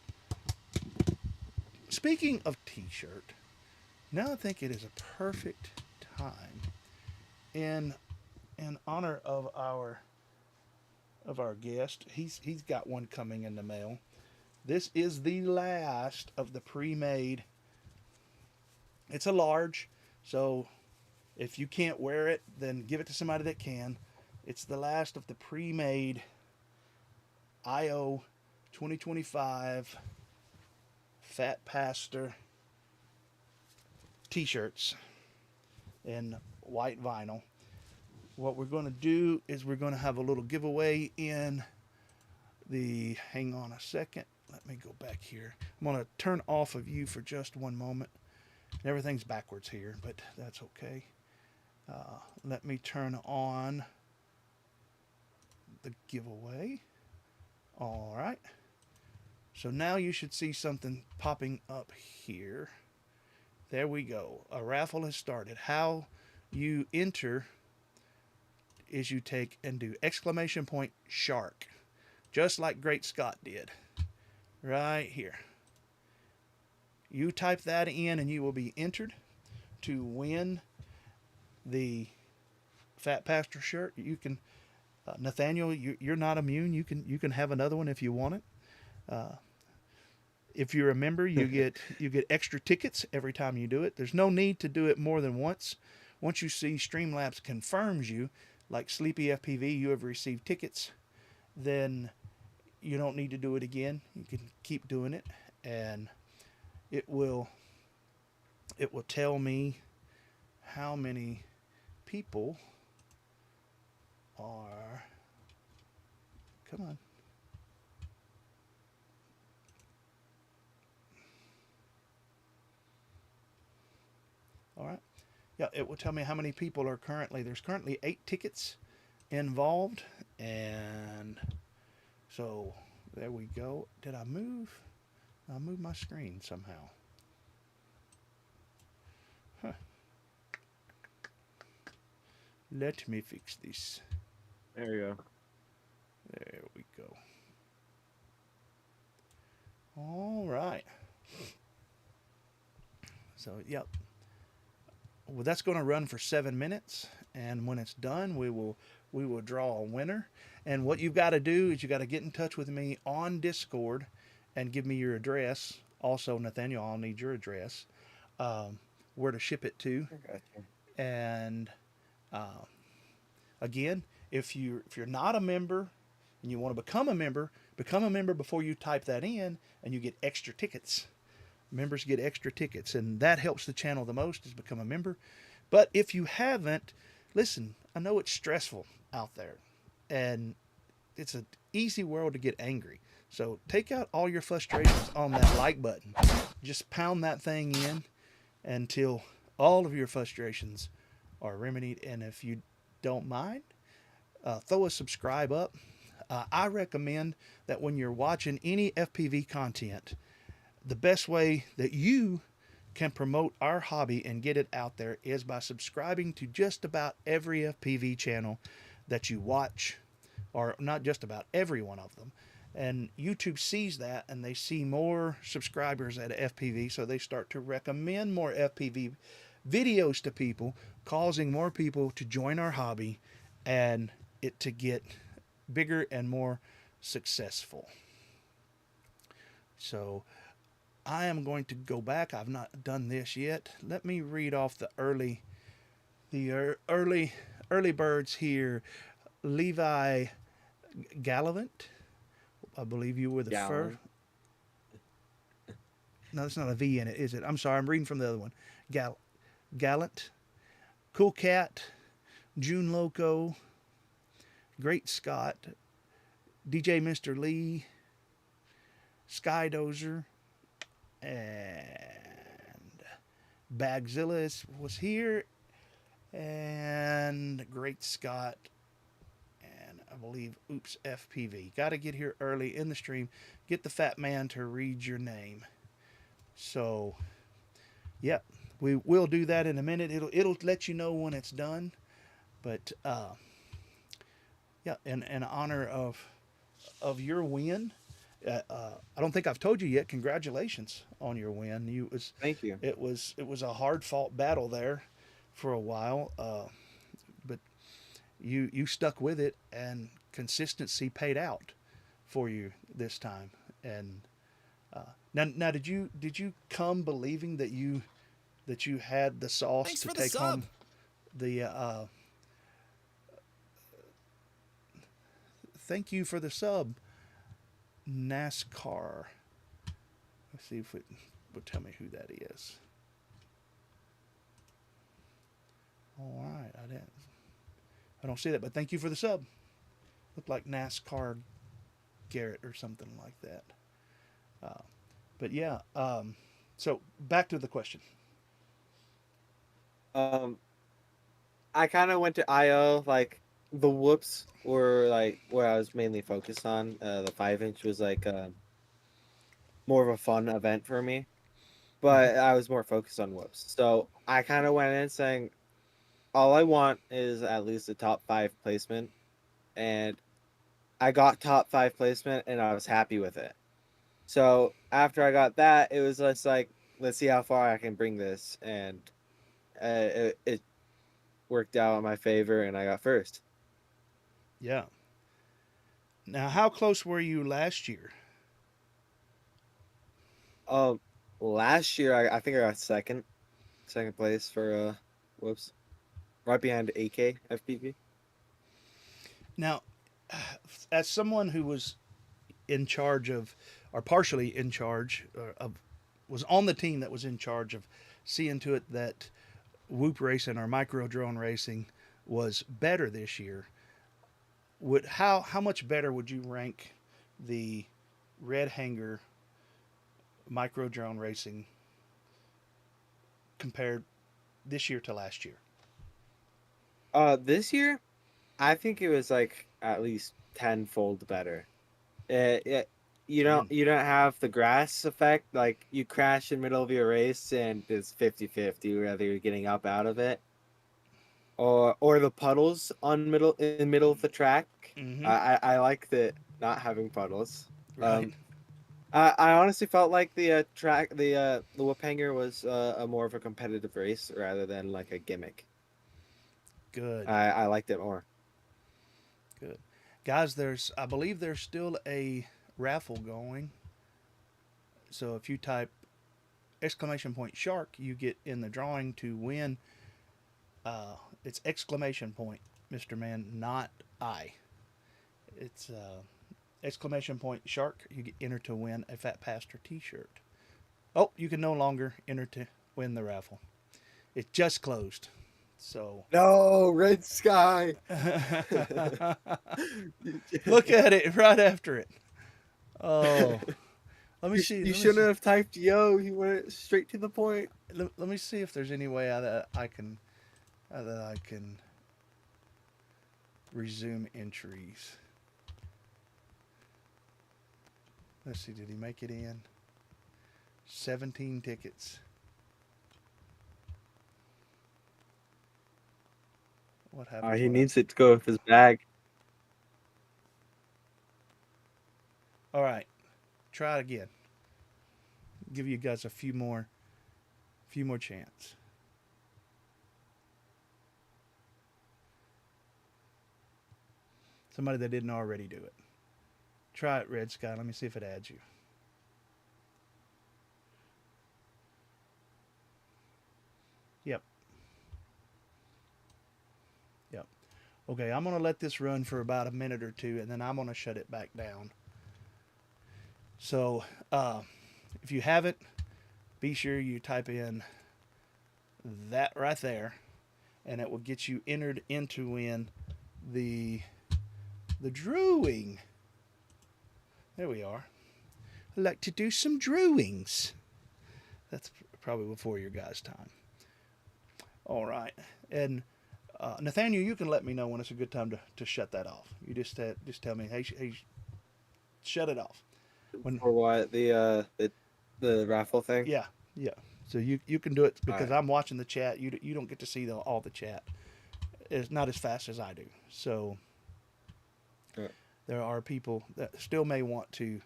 Speaking of T-shirt, now I think it is a perfect time in honor of our guest. He's got one coming in the mail. This is the last of the pre-made. It's a large, so if you can't wear it, then give it to somebody that can. It's the last of the pre-made IO 2025 PhatPastor t-shirts in white vinyl. What we're going to do is we're going to have a little giveaway in the, hang on a second, let me go back here. I'm going to turn off of you for just one moment. Everything's backwards here, but that's okay. Let me turn on the giveaway. All right. So now you should see something popping up here. There we go. A raffle has started. How you enter is you take and do exclamation point shark, just like Great Scott did. Right here. You type that in and you will be entered to win the PhatPastor shirt. You can, Nathaniel, you're not immune. You can have another one if you want it. If you're a member, you get extra tickets every time you do it. There's no need to do it more than once. Once you see Streamlabs confirms you, like Sleepy FPV, you have received tickets, then you don't need to do it again. You can keep doing it, and it will tell me how many people are. Come on. All right. Yeah, it will tell me how many people are currently. There's currently 8 tickets involved, and so there we go. Did I move? I moved my screen somehow. Huh. Let me fix this. There you go. There we go. All right. So, yep. Well, that's going to run for 7 minutes, and when it's done, we will we will draw a winner. And what you've got to do is you got to get in touch with me on Discord and give me your address. Also, Nathaniel, I'll need your address, where to ship it to. Okay. And uh, again, if you're not a member and you want to become a member before you type that in, and you get extra tickets. Members get extra tickets, and that helps the channel the most is become a member. But if you haven't, listen, I know it's stressful out there, and it's an easy world to get angry. So take out all your frustrations on that like button. Just pound that thing in until all of your frustrations are remedied. And if you don't mind, throw a subscribe up. I recommend that when you're watching any FPV content, the best way that you can promote our hobby and get it out there is by subscribing to just about every FPV channel that you watch, or not just about every one of them. And YouTube sees that, and they see more subscribers at FPV, so they start to recommend more FPV videos to people, causing more people to join our hobby and it to get bigger and more successful. So I am going to go back. I've not done this yet. Let me read off the early birds here. Levi Gallivant, I believe you were the first. No, there's not a V in it, is it? I'm sorry, I'm reading from the other one. Gallant, Cool Cat, June Loco, Great Scott, DJ Mr. Lee, Skydozer, and Bagzilla was here, and Great Scott, and I believe Oops FPV. Got to get here early in the stream. Get the fat man to read your name. So, yep, we will do that in a minute. It'll let you know when it's done. But yeah, in honor of your win. I don't think I've told you yet. Congratulations on your win. Thank you. It was a hard fought battle there for a while, but you stuck with it, and consistency paid out for you this time. And now did you come believing that you had the sauce Thanks to for the take sub. home the thank you for the sub, NASCAR. Let's see if it will tell me who that is. All right, I don't see that, but thank you for the sub. Looked like NASCAR Garrett or something like that. But yeah, so back to the question. I kind of went to IO, like the whoops were like where I was mainly focused on. The 5-inch was like more of a fun event for me, but I was more focused on whoops. So I kind of went in saying, all I want is at least a top 5 placement, and I got top 5 placement, and I was happy with it. So after I got that, it was just like, let's see how far I can bring this, and it worked out in my favor, and I got first. Yeah. Now, how close were you last year? Last year I think I got second place for whoops, right behind AK FPV. Now, as someone who was in charge of, or partially in charge of, was on the team that was in charge of seeing to it that Whoop racing or micro drone racing was better this year, how much better would you rank the Red Hanger micro drone racing compared this year to last year? This year, I think it was like at least tenfold better. You don't have the grass effect. Like you crash in the middle of your race and it's 50-50 whether you're getting up out of it, or the puddles in the middle of the track. Mm-hmm. I like the not having puddles. Right. I honestly felt like the Whoop Hanger was a more of a competitive race rather than like a gimmick. Good. I liked it more. Good. Guys, I believe there's still a raffle going. So if you type !shark, you get in the drawing to win. It's exclamation point, Mr. Man, not I. It's exclamation point shark. You get enter to win a PhatPastor t-shirt. Oh, you can no longer enter to win the raffle. It just closed. So No, red sky. look at it right after it. Oh, let me see. You shouldn't have typed yo. He went straight to the point. Let me see if there's any way that I can resume entries. Let's see. Did he make it in? 17 tickets. What happened? He needs it to go with his bag. All right, try it again. Give you guys a few more chance. Somebody that didn't already do it. Try it, Red Sky. Let me see if it adds you. Yep. Yep. Okay, I'm going to let this run for about a minute or two, and then I'm going to shut it back down. So, if you haven't, be sure you type in that right there, and it will get you entered into win the drawing. There we are. I'd like to do some drawings. That's probably before your guys' time. All right, and Nathaniel, you can let me know when it's a good time to shut that off. You just tell me, hey, shut it off. For what? The raffle thing? Yeah. So you can do it because right. I'm watching the chat. You don't get to see all the chat. It's not as fast as I do. So right. There are people that still may want to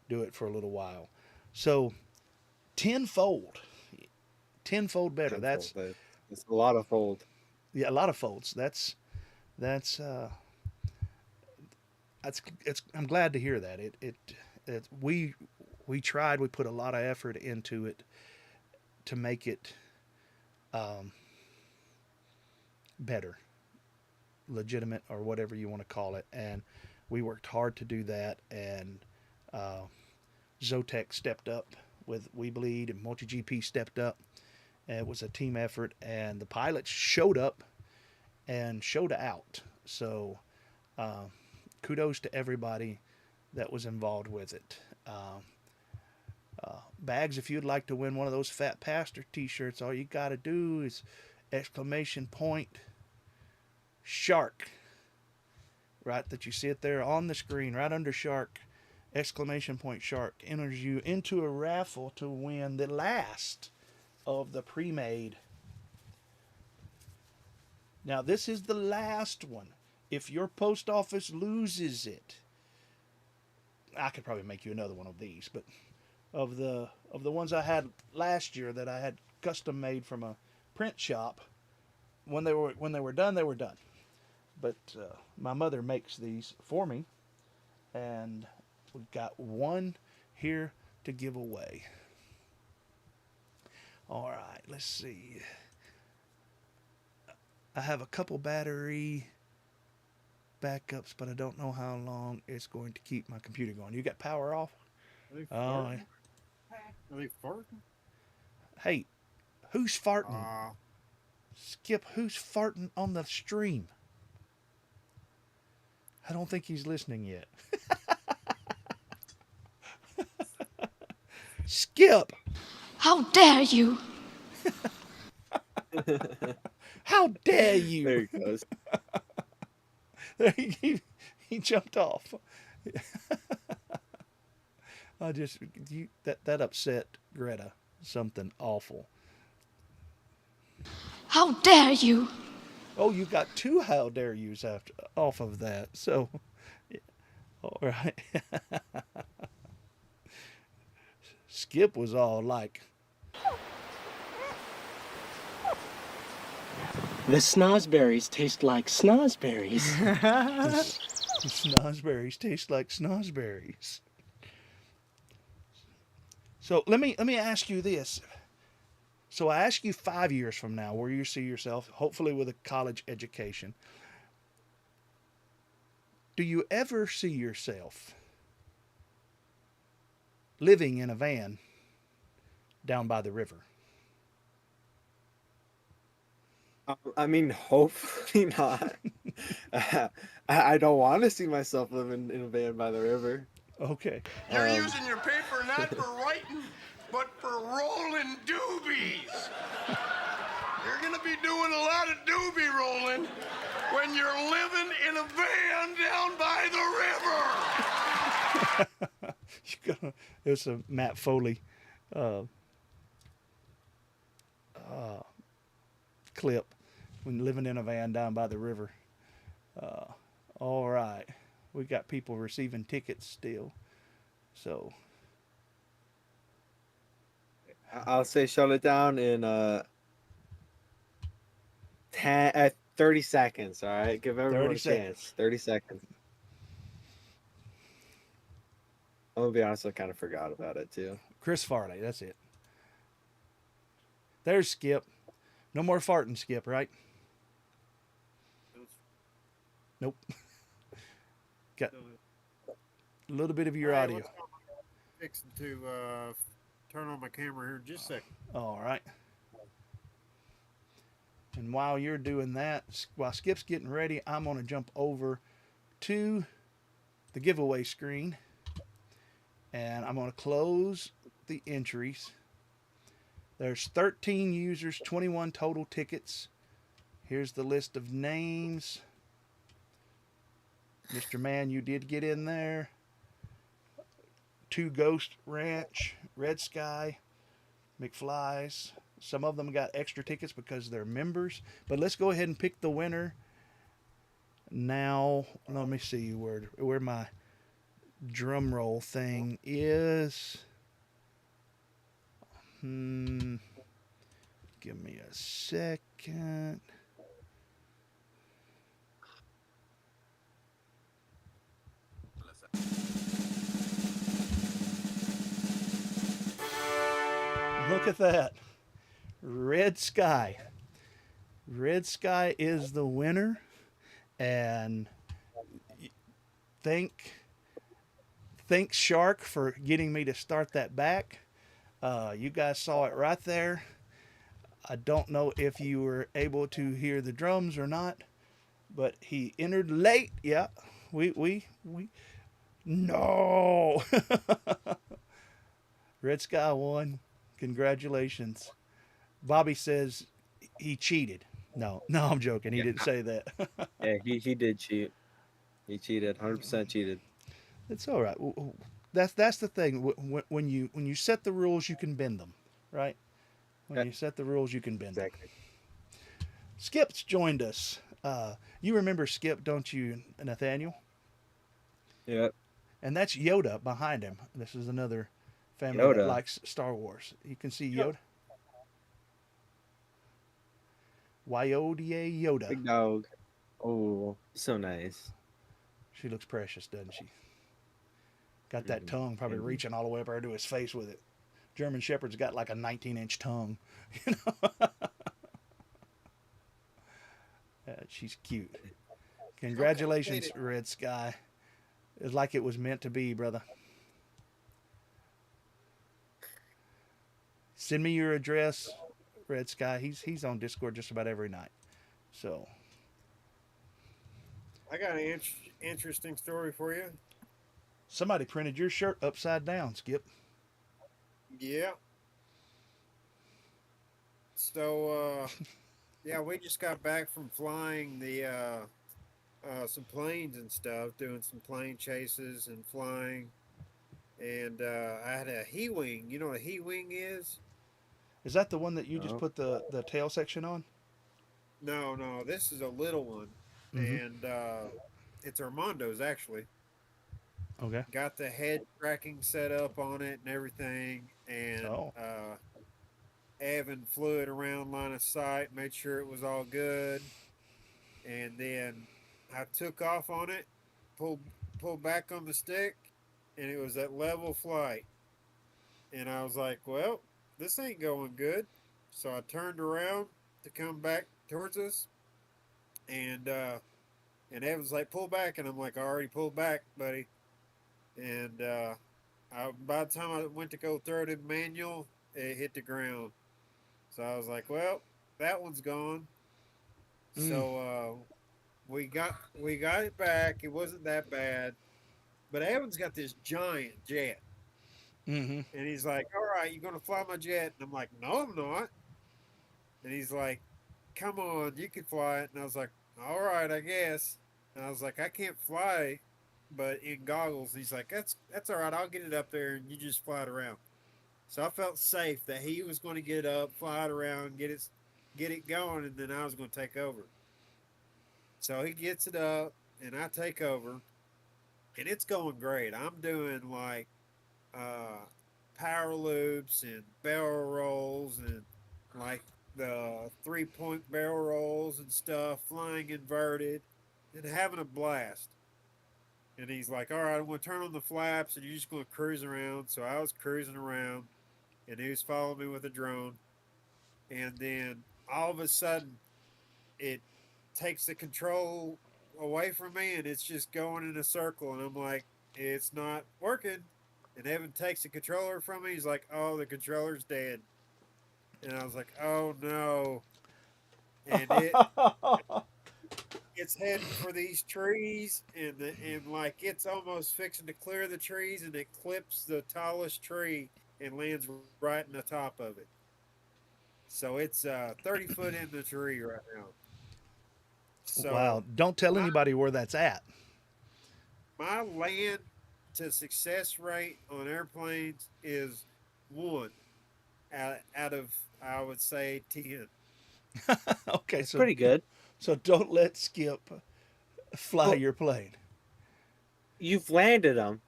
do it for a little while. So tenfold better. That's a lot of fold. Yeah, a lot of folds. That's I'm glad to hear that. We tried. We put a lot of effort into it to make it better, legitimate, or whatever you want to call it. And we worked hard to do that. And Zotek stepped up with We Bleed, and MultiGP stepped up. And it was a team effort, and the pilots showed up and showed out. So kudos to everybody that was involved with it. Bags, if you'd like to win one of those PhatPastor t-shirts, all you got to do is exclamation point shark. Right, that you see it there on the screen, right under shark, exclamation point shark, enters you into a raffle to win the last of the pre-made. Now, this is the last one. If your post office loses it, I could probably make you another one of these, but of the ones I had last year that I had custom made from a print shop, when they were done, they were done. But my mother makes these for me, and we've got one here to give away. All right, let's see. I have a couple battery backups, but I don't know how long it's going to keep my computer going. You got power off? Are they farting? Hey, who's farting? Skip, who's farting on the stream? I don't think he's listening yet. Skip! How dare you? How dare you? There he goes. There he jumped off. That upset Greta. Something awful. How dare you? Oh, you got two how dare yous off of that. So, yeah. All right. Skip was all like, the snozberries taste like snozberries. Snozzberries taste like snozzberries. So let me ask you this. So I ask you 5 years from now where you see yourself, hopefully with a college education. Do you ever see yourself living in a van down by the river? I mean, hopefully not. I don't want to see myself living in a van by the river. Okay. You're using your paper not for writing, but for rolling doobies. You're gonna be doing a lot of doobie rolling when you're living in a van down by the river. There's a Matt Foley clip when living in a van down by the river. All right. We got people receiving tickets still. So I'll say shut it down in 30 seconds. All right, give everyone 30 a seconds. chance. 30 seconds. I'm gonna be honest, I kind of forgot about it too. Chris Farley, that's it. There's Skip. No more farting, Skip, right? Nope. Got a little bit of your Hey, audio. what's going on? Fixing to turn on my camera here in just a second. All right. And while you're doing that, while Skip's getting ready, I'm going to jump over to the giveaway screen. And I'm going to close the entries. There's 13 users, 21 total tickets. Here's the list of names. Mr. Man, you did get in there. 2 Ghost Ranch, Red Sky, McFly's. Some of them got extra tickets because they're members. But let's go ahead and pick the winner. Now, let me see where my drum roll thing is. Give me a second. Look at that. Red Sky. Red Sky is the winner. And thanks Shark for getting me to start that back. You guys saw it right there. I don't know if you were able to hear the drums or not, but he entered late. Yeah, we no. Red Sky won. Congratulations. Bobby says he cheated. No, I'm joking. He didn't say that. Yeah, he did cheat. He cheated. 100% cheated. It's all right. That's the thing. When you set the rules, you can bend them, right? When you set the rules, you can bend them. Skip's joined us. You remember Skip, don't you, Nathaniel? Yep. And that's Yoda behind him. This is another family Yoda. that likes Star Wars. You can see Yoda. Yoda. Big dog. Oh, so nice. She looks precious, doesn't she? Got that tongue probably reaching all the way up there to his face with it. German Shepherd's got like a 19-inch tongue. You know? She's cute. Congratulations, Red Sky. It's like it was meant to be, brother. Send me your address, Red Sky. He's on Discord just about every night. So I got an interesting story for you. somebody printed your shirt upside down, Skip. Yeah. So, yeah, we just got back from flying the some planes and stuff, doing some plane chases and flying. And I had a he-wing. You know what a he-wing is? Is that the one that you just No. put the tail section on? No, this is a little one. And it's Armando's, actually. Okay. Got the head tracking set up on it and everything. And Evan flew it around line of sight, made sure it was all good. And then I took off on it pulled back on the stick, and it was at level flight. And I was like, well, this ain't going good. So I turned around to come back towards us, and Evan's like, pull back, and I'm like, I already pulled back, buddy. And by the time I went to go throw it in manual, it hit the ground. So I was like, well, that one's gone. Mm. So we got it back. It wasn't that bad, but Evan's got this giant jet, Mm-hmm. and he's like, "All right, you're gonna fly my jet?" And I'm like, "No, I'm not." And he's like, "Come on, you can fly it." And I was like, "All right, I guess." And I was like, "I can't fly, but in goggles." He's like, "That's all right. I'll get it up there, and you just fly it around." So I felt safe that he was going to get it up, fly it around, get it going, and then I was going to take over. So he gets it up, and I take over, and it's going great. I'm doing like uh, power loops and barrel rolls and like the 3-point barrel rolls and stuff, flying inverted and having a blast. And he's like, all right, I'm going to turn on the flaps and you're just going to cruise around. So I was cruising around and he was following me with a drone. And then all of a sudden, it takes the control away from me and it's just going in a circle. And I'm like, it's not working. And Evan takes the controller from me. He's like, oh, the controller's dead. And I was like, oh no. And it's heading for these trees and like it's almost fixing to clear the trees and it clips the tallest tree and lands right in the top of it. So it's 30 foot in the tree right now. Wow. So Don't tell my anybody where that's at. my land to success rate on airplanes is 1 out of I would say 10. Okay, That's pretty good. so don't let Skip fly Well, your plane. you've landed them,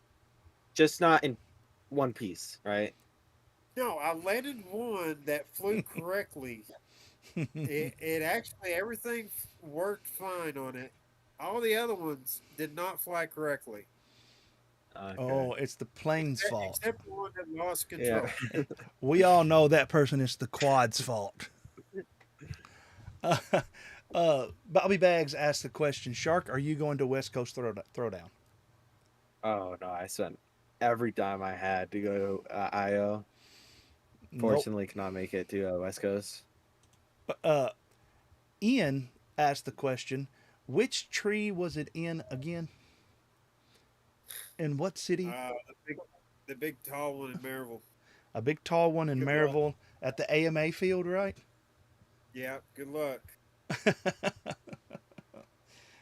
just not in one piece, right? No, I landed one that flew correctly. It actually everything worked fine on it. All the other ones did not fly correctly, Okay. Oh, it's the plane's fault. except the one that lost Yeah. control. We all know that person is the quad's fault. Bobby Bags asked the question, Shark, are you going to West Coast Throwdown? Oh no, I spent every dime I had to go to IO. Nope. Fortunately, cannot make it to West Coast. Uh, Ian asked the question, which tree was it in again? In what city? The big tall one in Maryville. A big tall one in Good luck. Maryville at the AMA field, right? Yeah, good luck.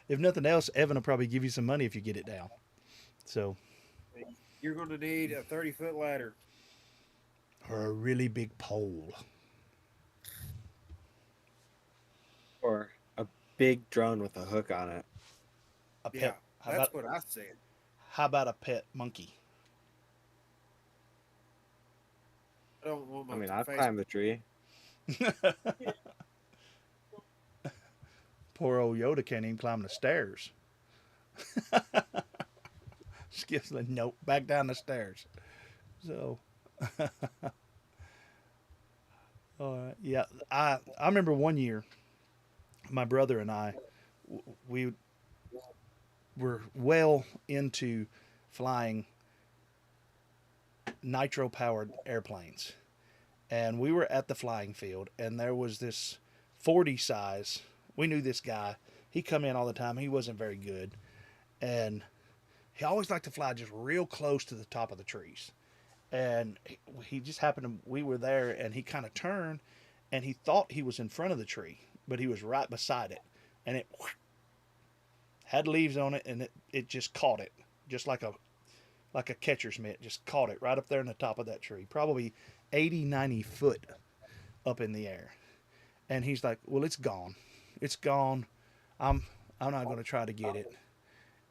If nothing else, Evan will probably give you some money if you get it down. So, You're going to need a 30-foot ladder. or a really big pole. Or a big drone with a hook on it. A Yeah, pet. that's what I said. How about a pet monkey? I don't want my I mean, I'd face. climb the tree. Poor old Yoda can't even climb the stairs. Skip's like, nope, back down the stairs. So, yeah, I remember one year, my brother and I, we were well into flying nitro powered airplanes, and we were at the flying field, and there was this 40 size. We knew this guy. He come in all the time. He wasn't very good, and he always liked to fly just real close to the top of the trees. And he just happened to, we were there, and he kind of turned, and he thought he was in front of the tree, but he was right beside it, and it had leaves on it, and it just caught it, just like a catcher's mitt, just caught it right up there in the top of that tree, probably 80, 90 foot up in the air. And he's like, well, it's gone. It's gone. I'm not going to try to get it.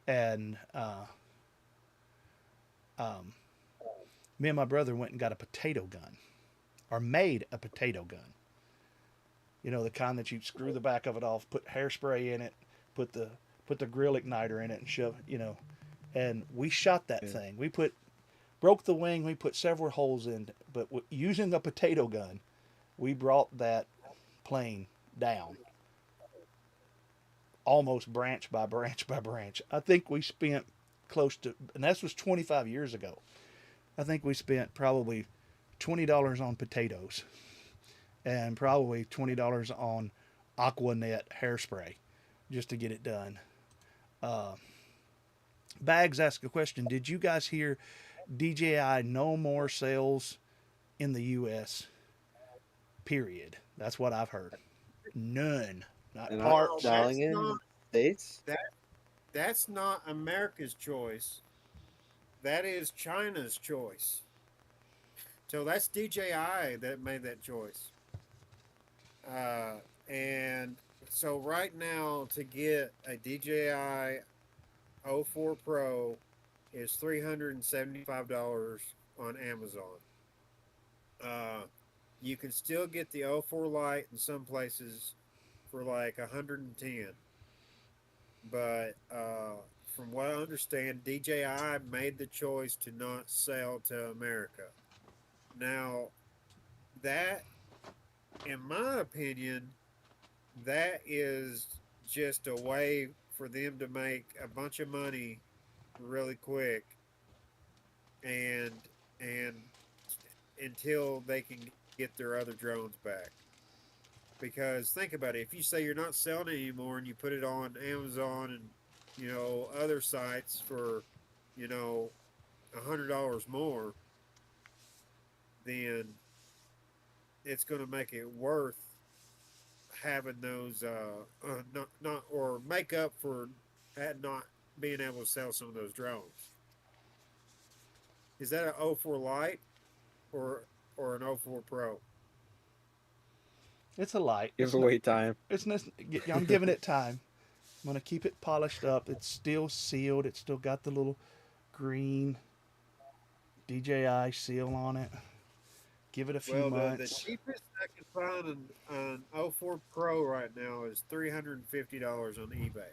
And me and my brother went and got a potato gun, or made a potato gun. You know, the kind that you screw the back of it off, put hairspray in it, put the put the grill igniter in it and shove, and we shot that Yeah. thing. We broke the wing. We put several holes in, but using a potato gun, we brought that plane down almost branch by branch by branch. I think we spent close to, and this was 25 years ago. I think we spent probably $20 on potatoes and probably $20 on Aquanet hairspray just to get it done. Bags asked a question. Did you guys hear DJI no more sales in the U.S.? Period. That's what I've heard. None. Not And parts. Well, selling in the States? that's not America's choice. That is China's choice. So that's DJI that made that choice. And so right now to get a DJI 04 Pro is $375 on Amazon. You can still get the 04 Lite in some places for like 110. But from what I understand, DJI made the choice to not sell to America. Now, that, in my opinion, that is just a way for them to make a bunch of money really quick, and until they can get their other drones back. Because think about it, if you say you're not selling it anymore and you put it on Amazon and other sites for $100 more, then it's going to make it worth having those not or make up for not being able to sell some of those drones. Is that an 04 Lite or an 04 Pro? It's a light. Give it wait time. I'm giving it time. I'm gonna keep it polished up. It's still sealed. It's still got the little green DJI seal on it. Give it a few Well, the months. cheapest I can find an 04 Pro right now is $350 on eBay.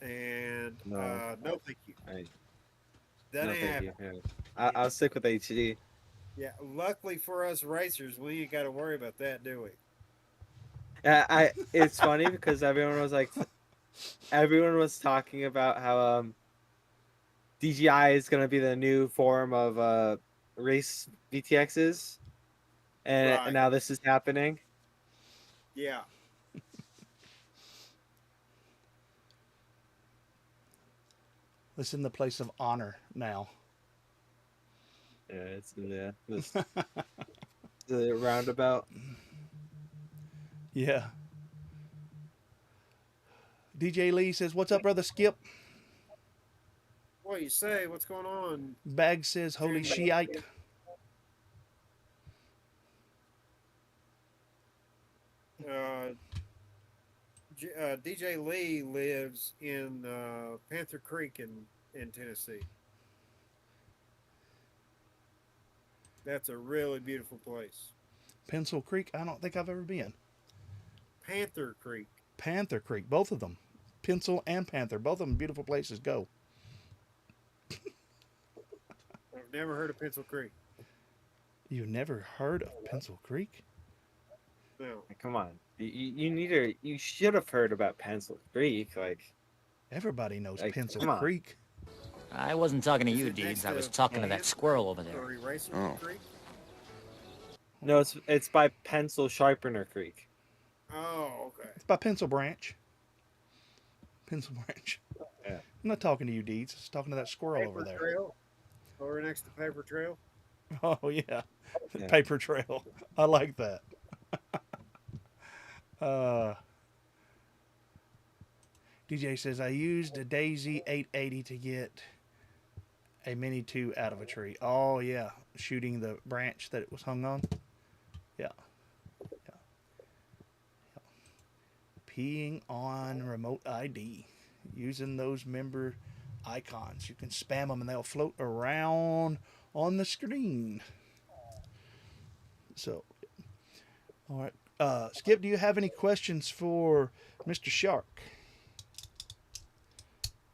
And No. no, thank you. That No, ain't thank you. happening. Yeah. I'll stick with HD. Yeah, luckily for us racers, we ain't got to worry about that, do we? It's funny because everyone was talking about how DJI is gonna be the new form of race VTXs, and Right. now this is happening. Yeah. It's in the place of honor now. Yeah, it's the roundabout. Yeah. DJ Lee says, "What's up, brother Skip?" What do you say? What's going on? Bag says, "Holy Shiite." DJ Lee lives in Panther Creek in Tennessee. That's a really beautiful place. Pencil Creek. I don't think I've ever been. Panther Creek. Panther Creek. Both of them. Pencil and Panther. Both of them beautiful places. Go. I've never heard of Pencil Creek. You've never heard of Pencil Creek? No. Come on, you should have heard about Pencil Creek. Everybody knows Pencil come on. Creek. I wasn't talking to Is you, it next Deeds. I was to talking to that Panther squirrel over Creek there. or Eraser Oh. Creek? No, it's by Pencil Sharpener Creek. Oh, okay. It's by Pencil Branch. Pencil Branch. Yeah. I'm not talking to you, Deeds. I'm talking to that squirrel over there. Trail. Over next to Paper Trail. Oh, yeah. Yeah. Paper trail. I like that. DJ says, I used a Daisy 880 to get a Mini 2 out of a tree. Oh, yeah. Shooting the branch that it was hung on. Yeah. Yeah. Yeah. Peeing on remote ID. Using those member icons. You can spam them and they'll float around on the screen. So, all right. Skip, do you have any questions for Mr. Shark?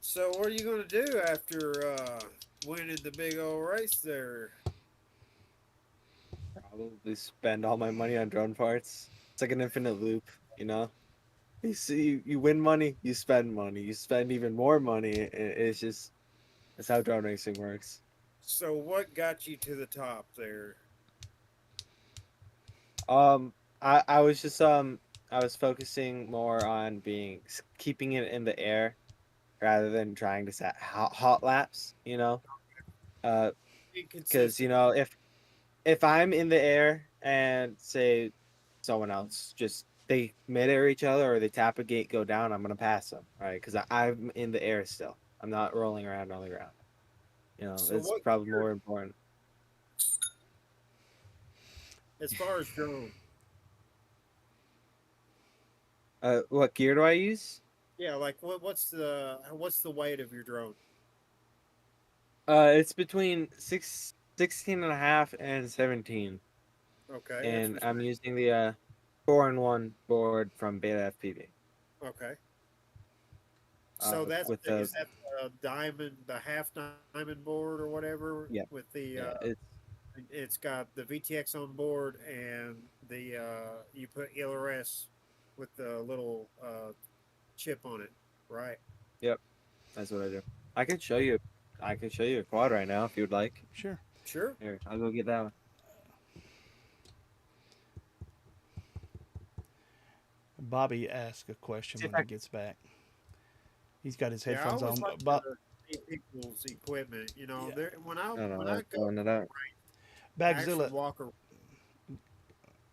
So what are you gonna do after winning the big old race there? Probably spend all my money on drone parts. It's like an infinite loop, you know. You see, you win money, you spend even more money. It's just that's how drone racing works. So what got you to the top there? Um, I was just I was focusing more on keeping it in the air rather than trying to set hot laps, you know. Being Because consistent. if I'm in the air and say someone else just they mid-air each other or they tap a gate go down, I'm gonna pass them, right? Because I'm in the air still. I'm not rolling around on the ground. So It's what probably gear, more important. as far as drone? What gear do I use? Yeah, like what's the weight of your drone? It's between 16 and a half and 17, Okay, that's and I'm respect. using the 4-in-1 board from Beta FPV. Okay. So With the is that the diamond, the half diamond board or whatever yeah with the yeah it's got the VTX on board and the you put LRS with the little chip on it, right? yep, that's what I do. I can show you. I can show you a quad right now if you'd like. Sure. Sure. Here, I'll go get that one. Bobby asked a question See if when I he can. gets back. He's got his Yeah, I headphones always on. like Bob, to see people's equipment. You know, yeah. there I don't know. when I I was go, throwing it out. I actually Bagzilla. walk around.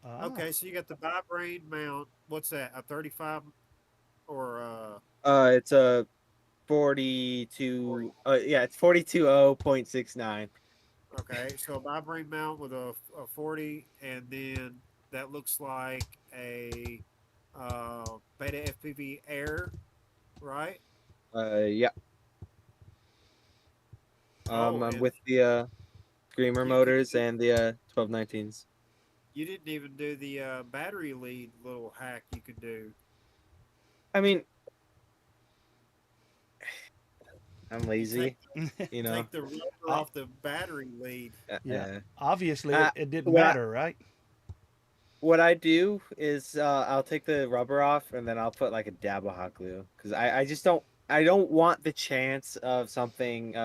Ah, Okay, so you got the bi-brain mount. What's that? A 35 or It's a 42. Yeah, it's 42.69. okay, so a bi-brain mount with a 40, and then that looks like a Beta FPV Air, right? Yeah. Oh, I'm and with the Screamer you can motors do, and the 1219s. you didn't even do the battery lead little hack you could do. I mean, I'm You lazy, you know. take the rubber uh, off the battery lead. yeah. Uh, Obviously, uh, it didn't what I, matter, right? what I do is I'll take the rubber off and then I'll put like a dab of hot glue because I just don't want the chance of something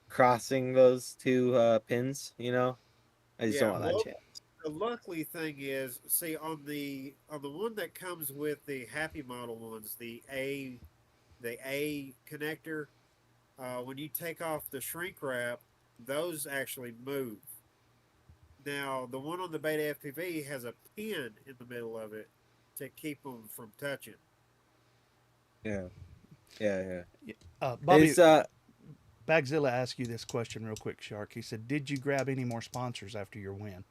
crossing those two pins. I just don't Yeah, want that well, chance. the luckily thing is, see on the one that comes with the Happy Model ones, the A connector, when you take off the shrink wrap, those actually move. Now, the one on the Beta FPV has a pin in the middle of it to keep them from touching. Yeah, yeah. Bobby, It's Bagzilla asked you this question real quick, Shark. He said, "Did you grab any more sponsors after your win?"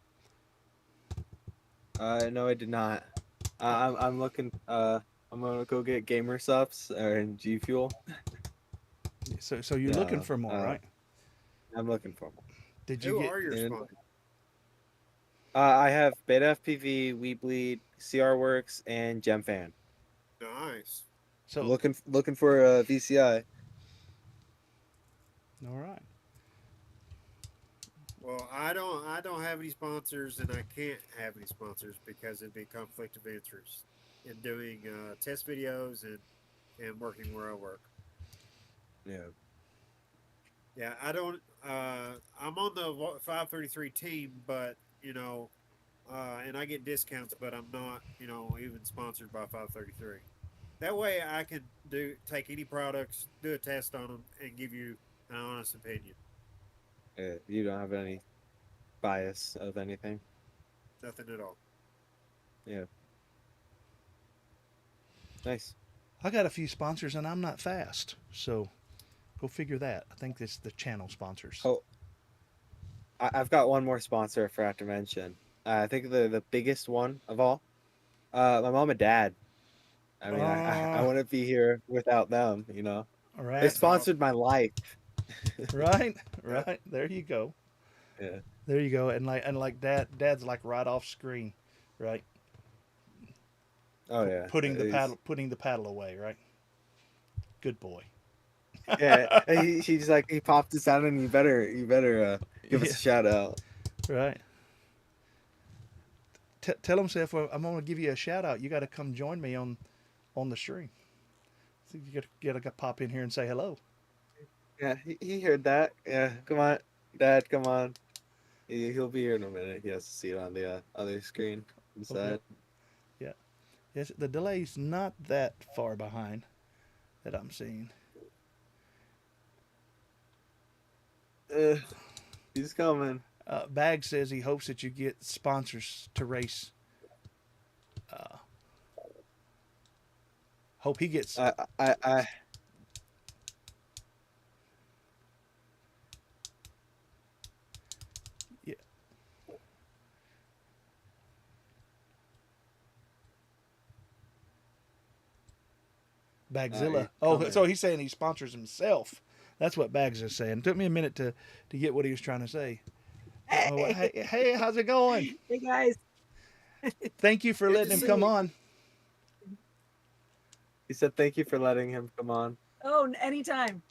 no, I did not. I'm looking. I'm gonna go get Gamer Subs or G Fuel. So you're looking Yeah, for more, right? I'm looking for more. Did you Who get? are your And sponsors? I have Beta FPV, We Bleed, CR Works, and GemFan. Nice. So Looking for a VCI. all right. Well, I don't have any sponsors, and I can't have any sponsors because it'd be conflict of interest in doing test videos and working where I work. Yeah. Yeah, I don't. I'm on the 533 team, but and I get discounts, but I'm not, even sponsored by 533. That way, I can take any products, do a test on them, and give you an honest opinion. You don't have any bias of anything. Nothing at all. Yeah. Nice. I got a few sponsors, and I'm not fast. So go figure that. I think it's the channel sponsors. Oh, I've got one more sponsor I forgot to mention. I think the biggest one of all. My mom and dad. I mean, I Uh, wouldn't be here without them. They right, That's awesome. sponsored my life. right, That, right. There you go. Yeah. There you go. And like dad's like right off screen, right? Oh yeah. Putting the paddle away, right? Good boy. Yeah. He's like he popped this out, and you better give us Yeah. a shout out. Right. Tell him, Seth, well, I'm going to give you a shout out. You got to come join me on the stream. So you got to pop in here and say hello. Yeah, he heard that. Yeah, come on, Dad, come on. He'll be here in a minute. He has to see it on the other screen inside. Okay. Yeah. Yes, the delay's not that far behind that I'm seeing. He's coming. Bag says he hopes that you get sponsors to race. Hope he gets. I Yeah. Bagzilla. So he's saying he sponsors himself. That's what Bags is saying. It took me a minute to get what he was trying to say. Hey, how's it going? Hey guys. Thank you for Good letting to him see come you. on. He said thank you for letting him come on. Oh, anytime.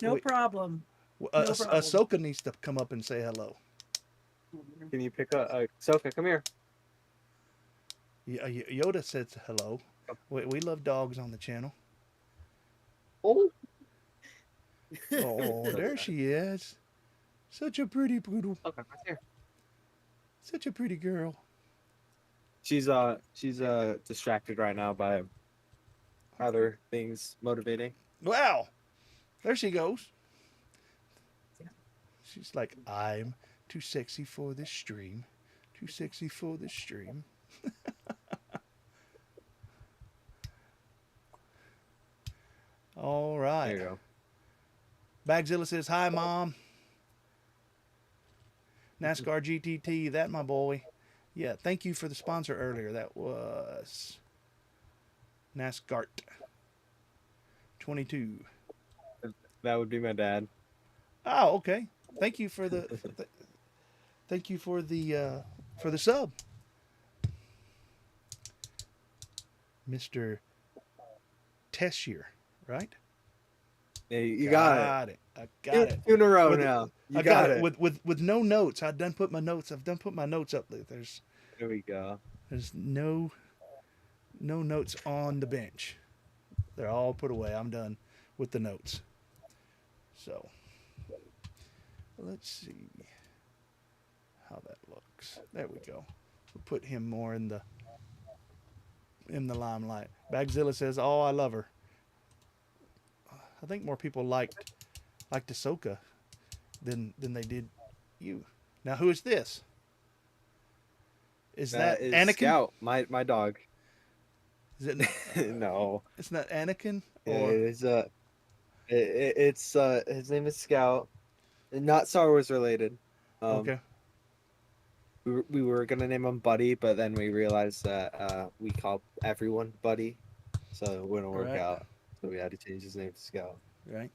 No problem. No problem. Ahsoka needs to come up and say hello. Can you pick up Soka? Come here. Yoda says hello. We love dogs on the channel. Oh. Oh, there she is. Such a pretty poodle. Okay, right here. Such a pretty girl. She's distracted right now by other things motivating. Wow. There she goes. She's like, I'm too sexy for this stream. Too sexy for this stream. All right. There you go. Bagzilla says, hi, Mom. NASCAR GTT, that my boy. Yeah, thank you for the sponsor earlier. That was NASCAR 22. That would be my dad. Oh, okay. Thank you for the thank you for the sub. Mr. Tessier, right? Hey, you got it. I got it. Two in a row now. I got it. With no notes. I've done put my notes up. There we go. There's no notes on the bench. They're all put away. I'm done with the notes. So let's see how that looks. There we go. We'll put him more in the limelight. Bagzilla says, "Oh, I love her." I think more people liked Ahsoka than they did you. Now, who is this? Is that is Anakin? Scout, my dog. Is it? No. It's not Anakin. It's his name is Scout. Not Star Wars related. Okay. We were gonna name him Buddy, but then we realized that we call everyone Buddy, so it wouldn't work out. So we had to change his name to Scout. Right.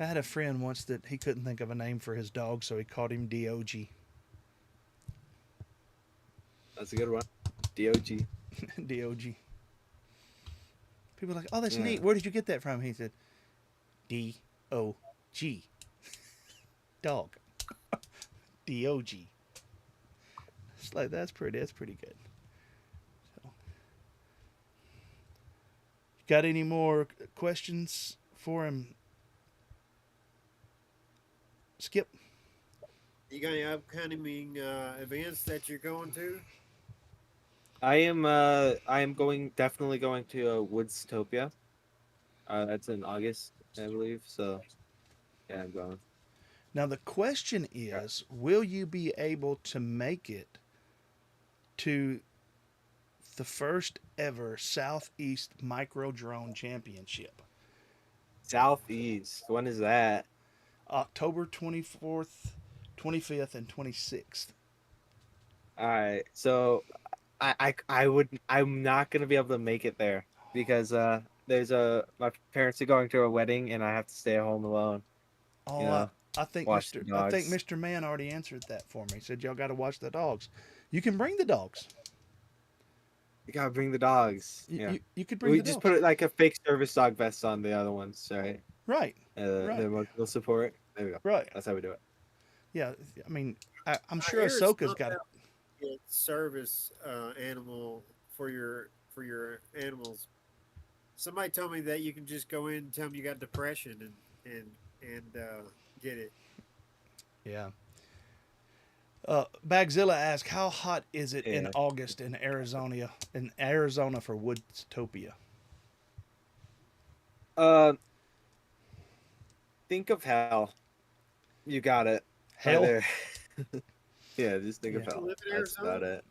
I had a friend once that he couldn't think of a name for his dog, so he called him DOG. That's a good one. DOG. DOG. People are like, oh, that's neat. Where did you get that from? He said, DOG. Dog. DOG. It's like, that's pretty good. So, got any more questions for him, Skip? You got any upcoming events that you're going to? I am definitely going to Woodstopia. That's in August, I believe. So yeah, I'm going. Now the question is, will you be able to make it to the first ever Southeast Micro Drone Championship? Southeast. When is that? October 24th, 25th, and 26th. All right. So I'm not gonna be able to make it there because there's my parents are going to a wedding and I have to stay at home alone. Oh, You know, I think watch the dogs. Mr. Mann already answered that for me. He said y'all got to watch the dogs. You can bring the dogs. You gotta bring the dogs. You, Yeah. you could bring We the just dogs. put like a fake service dog vest on the other ones, right? Right. Right. The emotional support. There we go. Right. That's how we do it. Yeah. I mean, I'm I sure hear it's Ahsoka's not got that it. good service animal for your animals. Somebody told me that you can just go in and tell them you got depression and get it. Yeah. Bagzilla asked, "How hot is it in Yeah. August in Arizona? In Arizona for Woodstopia?" Uh, think of hell. You got it right Hell. there. Yeah, just think Yeah. of You hell. live in That's Arizona? about it.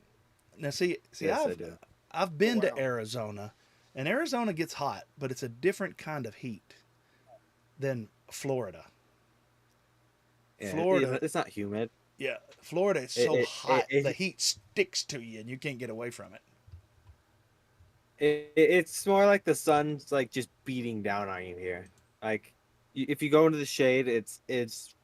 Now, see, Yes, I do. I've Oh been to wow. Arizona, and Arizona gets hot, but it's a different kind of heat than Florida. Yeah, Florida, it's not humid. yeah, Florida is It so it, it, hot the it, heat sticks to you, and you can't get away from it. it's more like the sun's like just beating down on you here. Like if you go into the shade, it's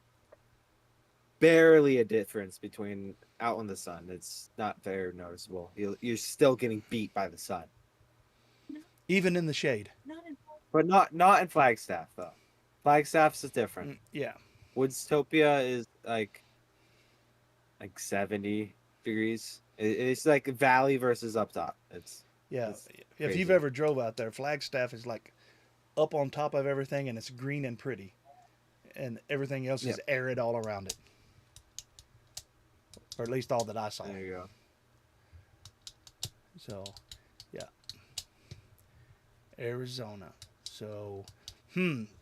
barely a difference between out in the sun. It's not very noticeable. You're still getting beat by the sun, Even in the shade. but not in Flagstaff though. Flagstaff's is different. Yeah, Woodstopia is like 70 degrees. It's like valley versus up top. yeah. It's If you've crazy. ever drove out there, Flagstaff is like up on top of everything, and it's green and pretty, and everything else is Yep. arid all around it, or at least all that I saw. There you go. So, yeah, Arizona. So,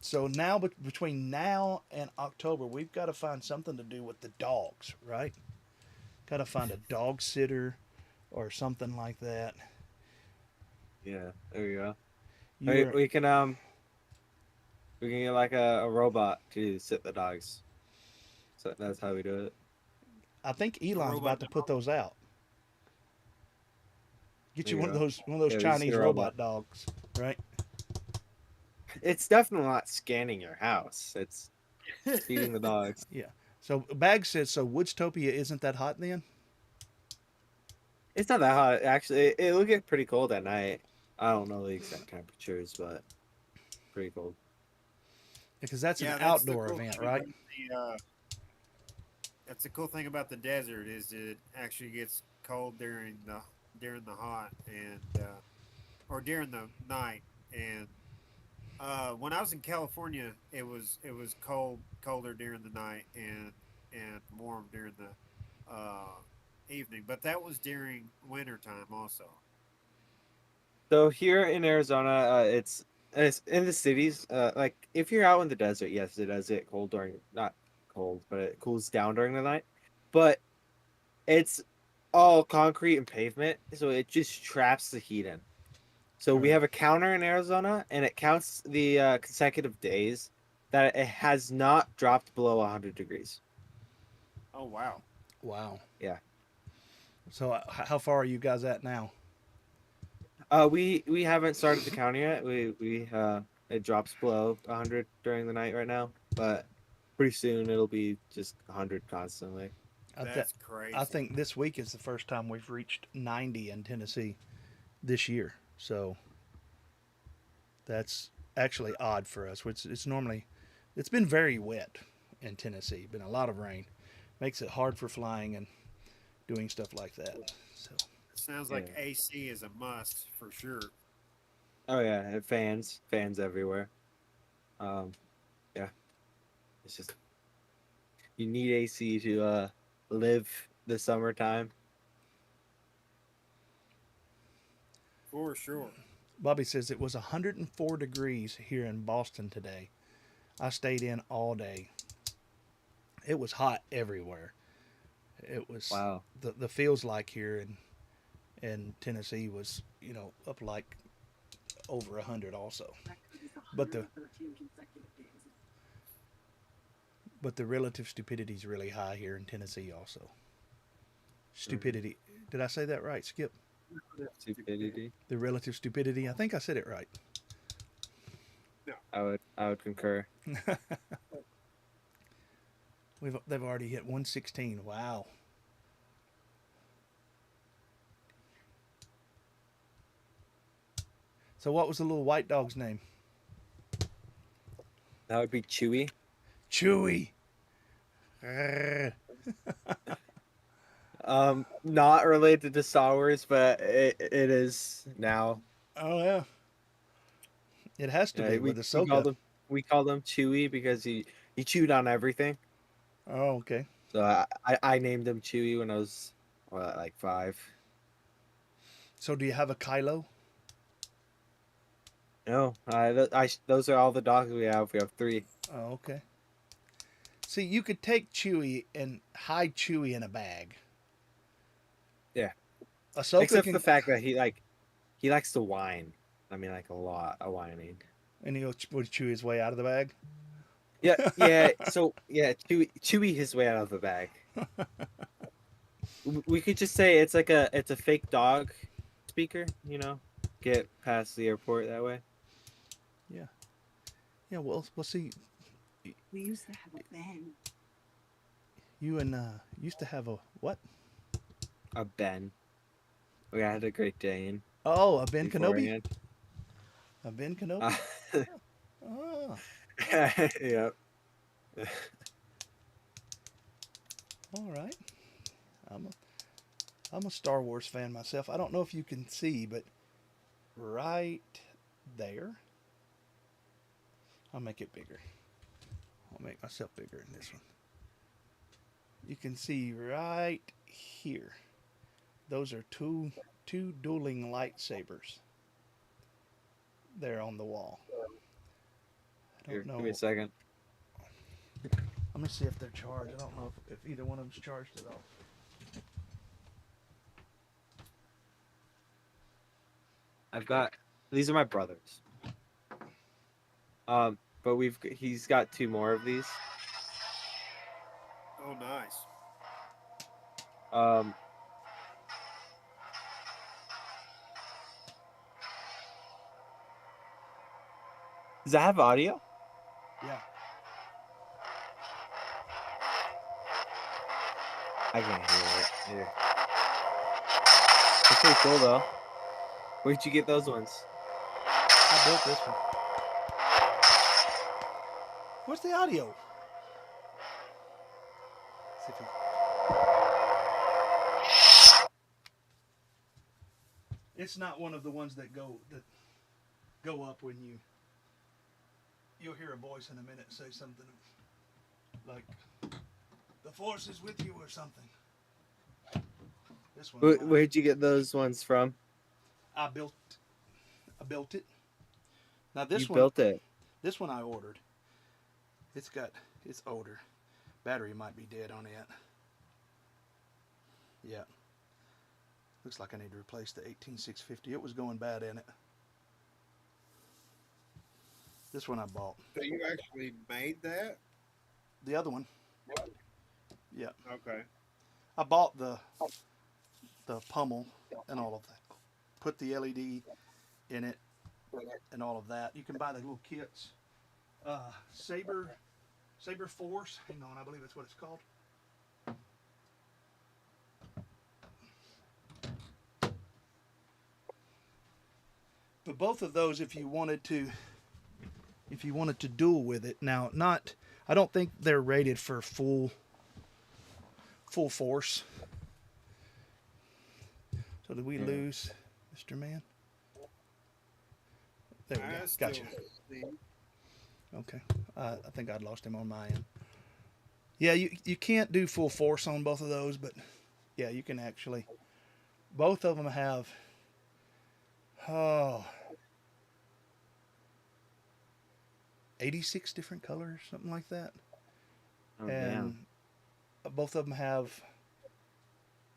so now between now and October, we've got to find something to do with the dogs, right? Got to find a dog sitter or something like that. Yeah, there you go. You were, We can get like a robot to sit the dogs. So that's how we do it. I think A Elon's robot about to put those out. Get There you you one of go. those Yeah, we just Chinese get a robot robot. dogs, right? It's definitely not scanning your house. It's feeding the dogs. Yeah. So Bag says so. Woodstopia isn't that hot then? It's not that hot actually. It'll get pretty cold at night. I don't know the exact temperatures, but pretty cold. Because that's an Yeah, that's the outdoor cool event, thing right? about that's the cool thing about the desert is it actually gets cold during the hot and or during the night and when I was in California it was colder during the night and warm during the evening, but that was during winter time also. So here in Arizona, it's in the cities. Like if you're out in the desert, yes, it does get cold during not cold, but it cools down during the night. But it's all concrete and pavement, so it just traps the heat in. So we Right. have a counter in Arizona, and it counts the consecutive days that it has not dropped below 100 degrees. Oh wow. Wow. Yeah. So how far are you guys at now? We haven't started the counter yet. We it drops below 100 during the night right now, but pretty soon it'll be just 100 constantly. I, th- That's I crazy. think this week is the first time we've reached 90 in Tennessee this year. So that's actually odd for us, which it's normally it's been very wet in Tennessee. Been a lot of rain, makes it hard for flying and doing stuff like that. So Sounds Yeah. like AC is a must for sure. Oh yeah, and fans everywhere. Um, yeah, it's just you need AC to live the summertime. For sure. Bobby says it was 104 degrees here in Boston today. I stayed in all day. It was hot everywhere. It was Wow. the feels like here in Tennessee was up like over 100 also. But the relative stupidity is really high here in Tennessee also. Stupidity. Did I say that right, Skip? Stupidity. The relative stupidity. I think I said it right. I would concur. They've already hit 116. Wow. So what was the little white dog's name? That would be Chewy. Chewy. Grrr. Not related to Star Wars, but it is now. Oh yeah. It has to Yeah, be with Called Ahsoka. him we called him Chewy because he chewed on everything. Oh, okay. So I named him Chewy when I was like 5. So do you have a Kylo? No, those are all the dogs we have. We have 3. Oh, okay. See, you could take Chewy and hide Chewy in a bag. Yeah. Ahsoka Except can, for the fact that he likes to whine. I mean, like a lot of whining. and he'll chew his way out of the bag. Yeah, yeah. So yeah, Chewy his way out of the bag. We could just say it's a fake dog speaker. Get past the airport that way. Yeah. Yeah. Well, we'll see. We used to have a Ben. You and used to have a what? A Ben. We had a Great Dane. Oh, a Ben Kenobi. Beforehand. A Ben Kenobi. Oh, Yeah. all right. I'm a Star Wars fan myself. I don't know if you can see, but right there. I'll make it bigger. I'll make myself bigger in this one. You can see right here. Those are two dueling lightsabers. There on the wall. I don't know. Give me a second. Let me see if they're charged. I don't know if either one of them's charged at all. These are my brothers. But he's got 2 more of these. Oh, nice. Does that have audio? Yeah. I can't hear it. Here. That's pretty cool though. Where'd you get those ones? I built this one. Where's the audio? See if we... It's not one of the ones that go up when you'll hear a voice in a minute say something like "The Force is with you" or something. This one. Where'd you get those ones from? I built it. Now this You one. built it. This one I ordered. It's older. Battery might be dead on it. Yeah. Looks like I need to replace the 18650. It was going bad in it. This one I bought. So you actually made that? The other one. Yeah. Okay. I bought the pummel and all of that. Put the LED in it and all of that. You can buy the little kits. Saber Force. Hang on, I believe that's what it's called. But both of those, if you wanted to duel with it, now I don't think they're rated for full force. So did we lose Mr. Man? There we go. Gotcha. Okay. I think I'd lost him on my end. Yeah, you can't do full force on both of those, but yeah, you can actually. Both of them have 86 different colors, something like that. Oh, and both of them have,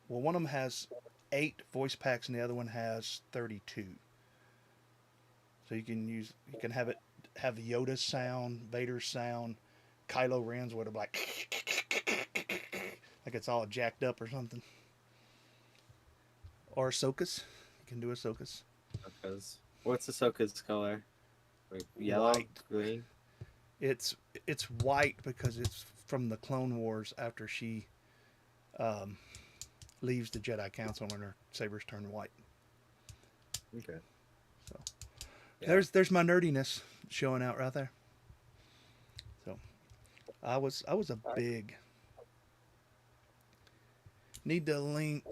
well, one of them has 8 voice packs and the other one has 32. So you can have Yoda's sound, Vader's sound, Kylo Ren's would have like it's all jacked up or something. Or Ahsoka's. You can do Ahsoka's. What's Ahsoka's color? Like yellow, White. green? It's white because it's from the Clone Wars after she leaves the Jedi Council and her sabers turn white. Okay. So, There's my nerdiness showing out right there. So I was a big need to link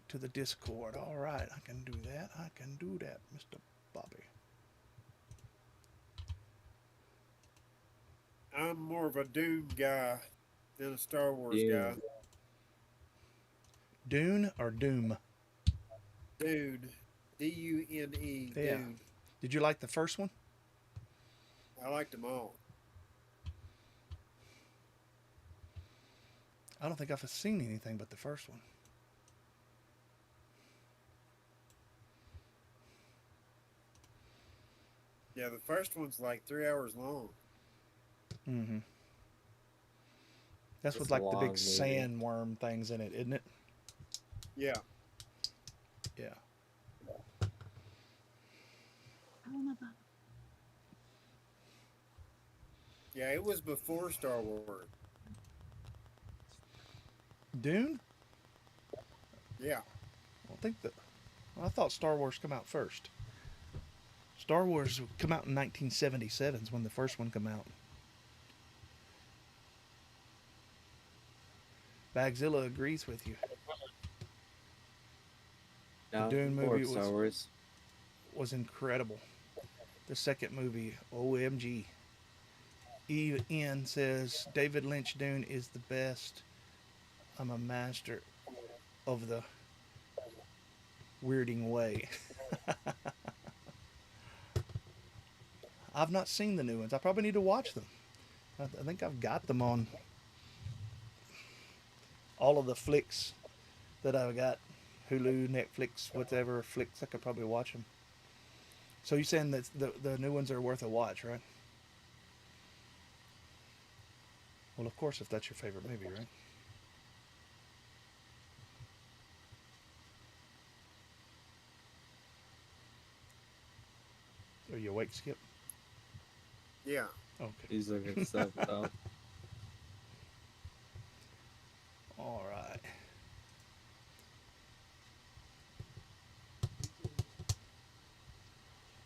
to the Discord. All right, I can do that. I can do that, Mr. Bobby. I'm more of a Dune guy than a Star Wars Dune. guy. Dune or Doom? Dune. Dune. Yeah. Dune. Did you like the first one? I liked them all. I don't think I've seen anything but the first one. Yeah, the first one's like 3 hours long. Mm-hmm. That's It's with a like the big long movie. sandworm things in it, isn't it? Yeah. Yeah. Yeah, it was before Star Wars. Dune? Yeah. I think that. Well, I thought Star Wars come out first. Star Wars come out in 1977 is when the first one come out. Bagzilla agrees with you. No, Dune before movie Star Wars. was incredible. The second movie, OMG. Eve N says David Lynch Dune is the best. I'm a master of the weirding way. I've not seen the new ones. I probably need to watch them. I think I've got them on all of the flicks that I've got. Hulu, Netflix, whatever flicks. I could probably watch them. So you're saying that the new ones are worth a watch, right? Well, of course, if that's your favorite movie, right? Are you awake, Skip? Yeah. Okay. He's looking stuff up. All right.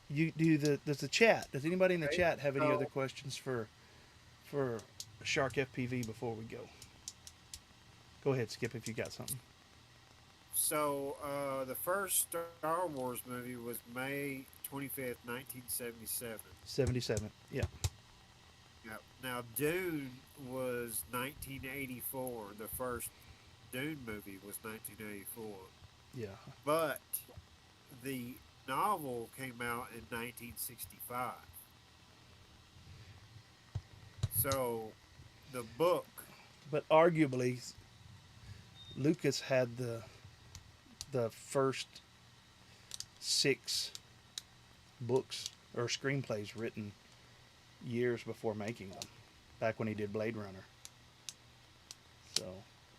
You do there's the chat. Does anybody in the chat have any other questions for Shark FPV before we go? Go ahead, Skip, if you got something. So, the first Star Wars movie was May 25th, 1977. 77. Yeah. Yeah. Now, Dune was 1984. The first Dune movie was 1984. Yeah. But the novel came out in 1965. So, the book. But arguably, Lucas had the first 6 books or screenplays written years before making them, back when he did Blade Runner. So,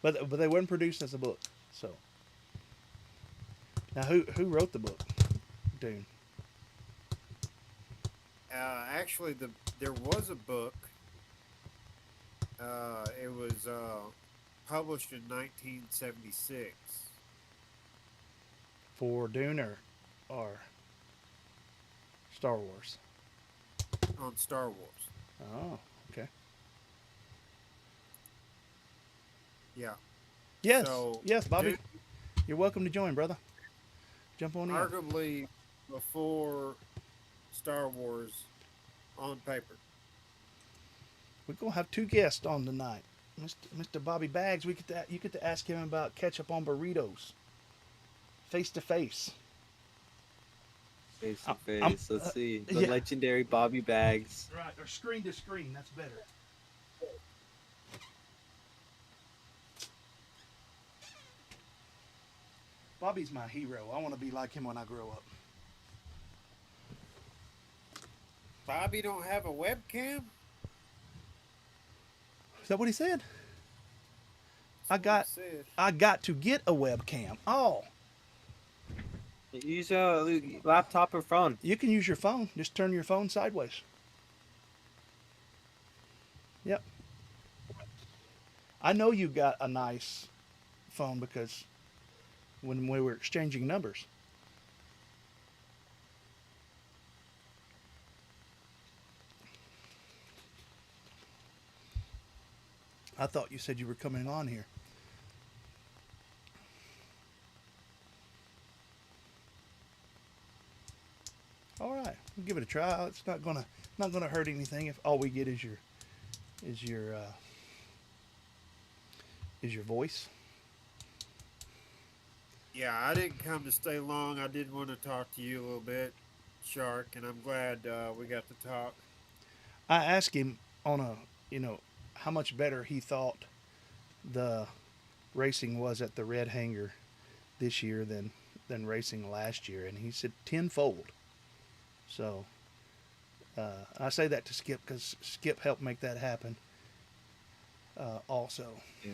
but they weren't produced as a book. So, now who wrote the book, Dune? Actually, there was a book. It was published in 1976. For Dune or Star Wars? On Star Wars. Oh, okay. Yeah. Yes, So, yes, Bobby. Dune, You're welcome to join, brother. Jump on in. arguably before Star Wars on paper. We're gonna have 2 guests on tonight. Mr. Bobby Bags, you get to ask him about ketchup on burritos, face to face. Face to face. Let's see. The yeah. legendary Bobby Bags. Right, or screen to screen. That's better. Bobby's my hero. I want to be like him when I grow up. Bobby don't have a webcam? Is that what he said? That's what he said. I got to get a webcam. Oh, Use a laptop or phone. you can use your phone. Just turn your phone sideways. Yep. I know you got a nice phone because when we were exchanging numbers. I thought you said you were coming on here. All right, we'll give it a try. It's not gonna hurt anything if all we get is is your uh, your voice. Yeah, I didn't come to stay long. I did want to talk to you a little bit, Shark, and I'm glad we got to talk. I asked him on a, how much better he thought the racing was at the Red Hanger this year than racing last year, and he said tenfold. So I say that to Skip because Skip helped make that happen. Also, Yeah.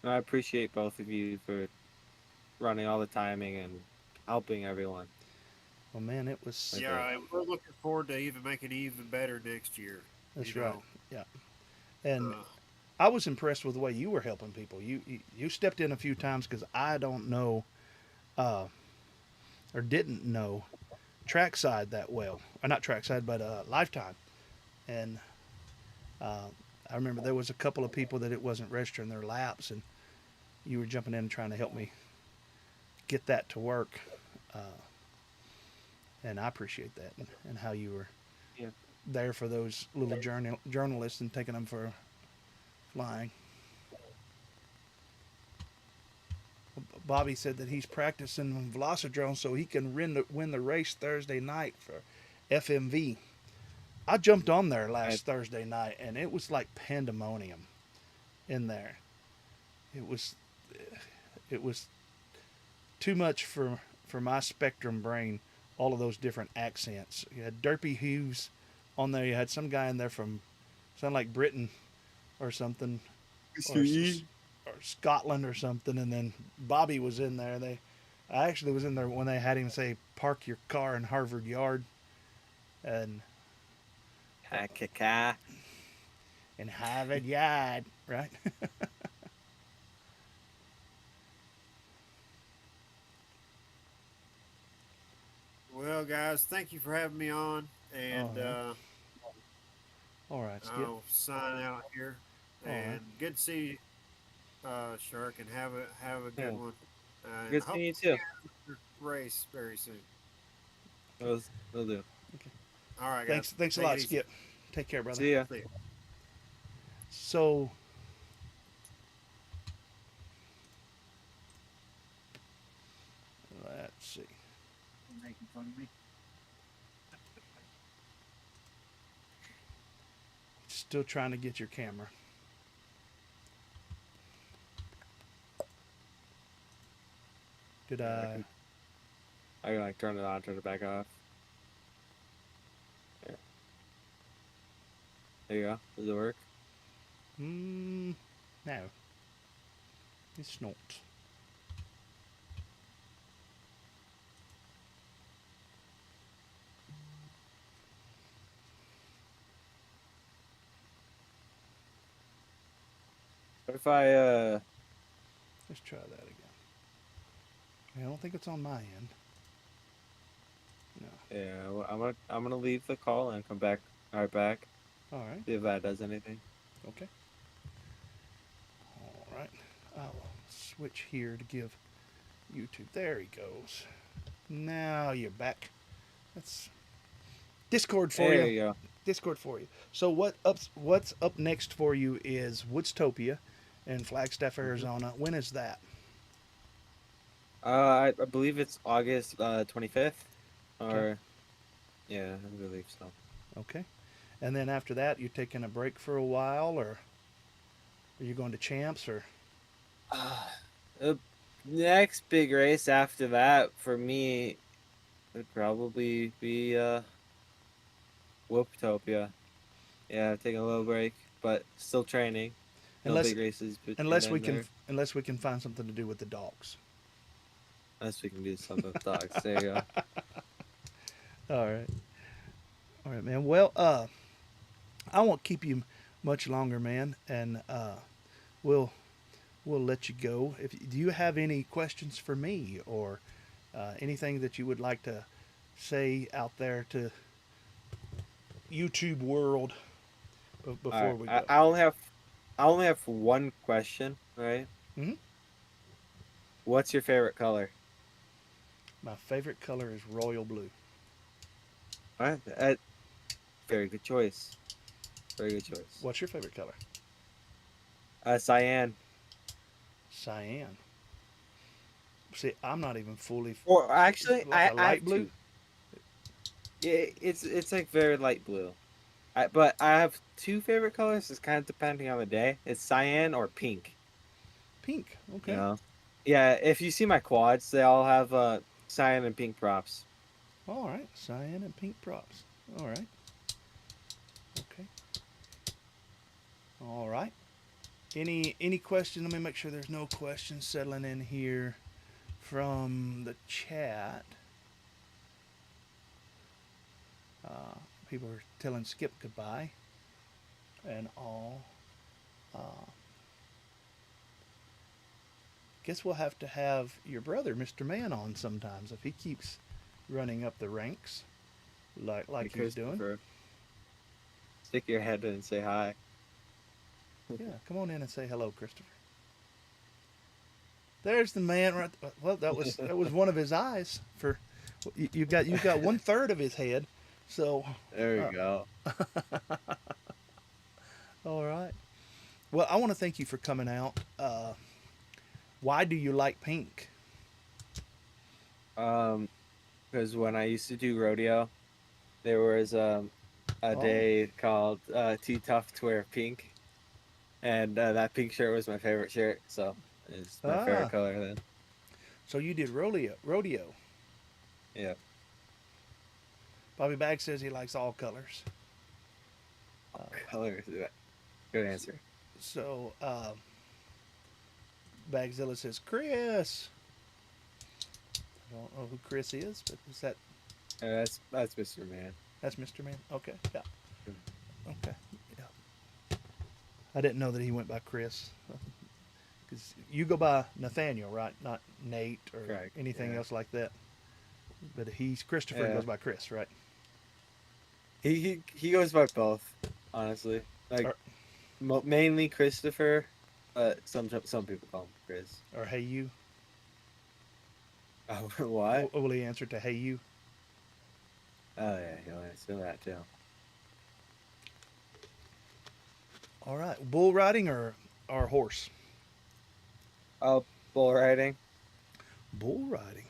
No, I appreciate both of you for running all the timing and helping everyone. well, man, it was. Like Yeah, and we're looking forward to even making it even better next year. That's you right. know. Yeah, and Uh, I was impressed with the way you were helping people. You stepped in a few times because I don't know, or didn't know trackside that well, or not trackside, but Lifetime. And I remember there was a couple of people that it wasn't registering their laps, and you were jumping in and trying to help me get that to work. Uh, and I appreciate that, and how you were Yeah. there for those little journalists and taking them for flying. Bobby said that he's practicing Velocidrone so he can win the race Thursday night for FMV. I jumped on there last Thursday night, and it was like pandemonium in there. It was it was too much for my spectrum brain. All of those different accents. You had Derpy Hughes on there. You had some guy in there from sound like Britain or something, or, or Scotland or something, and then Bobby was in there. I actually was in there when they had him say "Park your car in Harvard Yard," and in Harvard Yard, right? well, guys, thank you for having me on, and All right, Skip. I'll sign out here. All And right. good to see you, Shark, and have a good Yeah. one. And Good hope seeing you to see too. you at your race very soon. Will do. All right, guys. Thanks a Take it lot, easy. Skip. Take care, brother. See ya. See ya. So, let's see. Making fun of me. Still trying to get your camera. Did I? I can like turn it on, turn it back off. Yeah. There you go. Does it work? No. It's not. What if I Let's try that again. I don't think it's on my end. No. yeah, well, I'm gonna leave the call and come back right back. All right. See if that does anything. Okay. All right. I'll switch here to give YouTube. There he goes. Now you're back. That's Discord for There you. you go. Discord for you. So what's up next for you is Woodstopia in Flagstaff, Arizona. When is that? I believe it's August 25th, or yeah, I believe so. Okay. And then after that, you're taking a break for a while, or are you going to Champs, or? The next big race after that for me would probably be Whooptopia. Yeah, taking a little break, but still training. No Unless- big races. Unless we there. can, unless we can find something to do with the dogs. Unless we can do something with dogs. There you go. All right. All right, man. Well, I won't keep you much longer, man, and we'll let you go. Do you have any questions for me, or anything that you would like to say out there to YouTube world before we go? I only have I only have one question, right? Mhm. What's your favorite color? My favorite color is royal blue. All right, very good choice. Very good choice. What's your favorite color? Cyan. Cyan. See, I'm not even fully Or actually, like a I light have blue. two. Yeah, it's like very light blue. But I have two favorite colors. It's kind of depending on the day. It's cyan or pink. Pink. You Okay. know. Yeah, if you see my quads, they all have cyan and pink props. All right. Cyan and pink props. All right. Okay. All right. Any question? Let me make sure there's no questions settling in here from the chat. People are telling Skip goodbye and all. Guess we'll have to have your brother, Mr. Man, on sometimes if he keeps running up the ranks like Hey, he's doing. Christopher, stick your head in and say hi. Yeah, come on in and say hello, Christopher. There's the man right. Well, that was one of his eyes. For you got 1/3 of his head. So There we go. all right. Well, I want to thank you for coming out. Why do you like pink? Because when I used to do rodeo, there was a Oh, day called Too Tough to Wear Pink, and that pink shirt was my favorite shirt, so it's my favorite ah. color then. So you did rodeo. Yeah, Bobby Bag says he likes all colors. color. Good answer. So Bagzilla says Chris. I don't know who Chris is, but is that That's Mr. Man. that's Mr. Man? Okay, yeah. Okay, yeah. I didn't know that he went by Chris. Because you go by Nathaniel, right? Not Nate or Correct, anything yeah. else like that. But he's Christopher Yeah. goes by Chris, right? He goes by both, honestly. Like Or, mainly Christopher, but some people call him Chris. or Hey You. Oh, what? Will he answer to Hey You? Oh yeah, he'll answer that too. All right. Bull riding or horse? Oh, bull riding. Bull riding.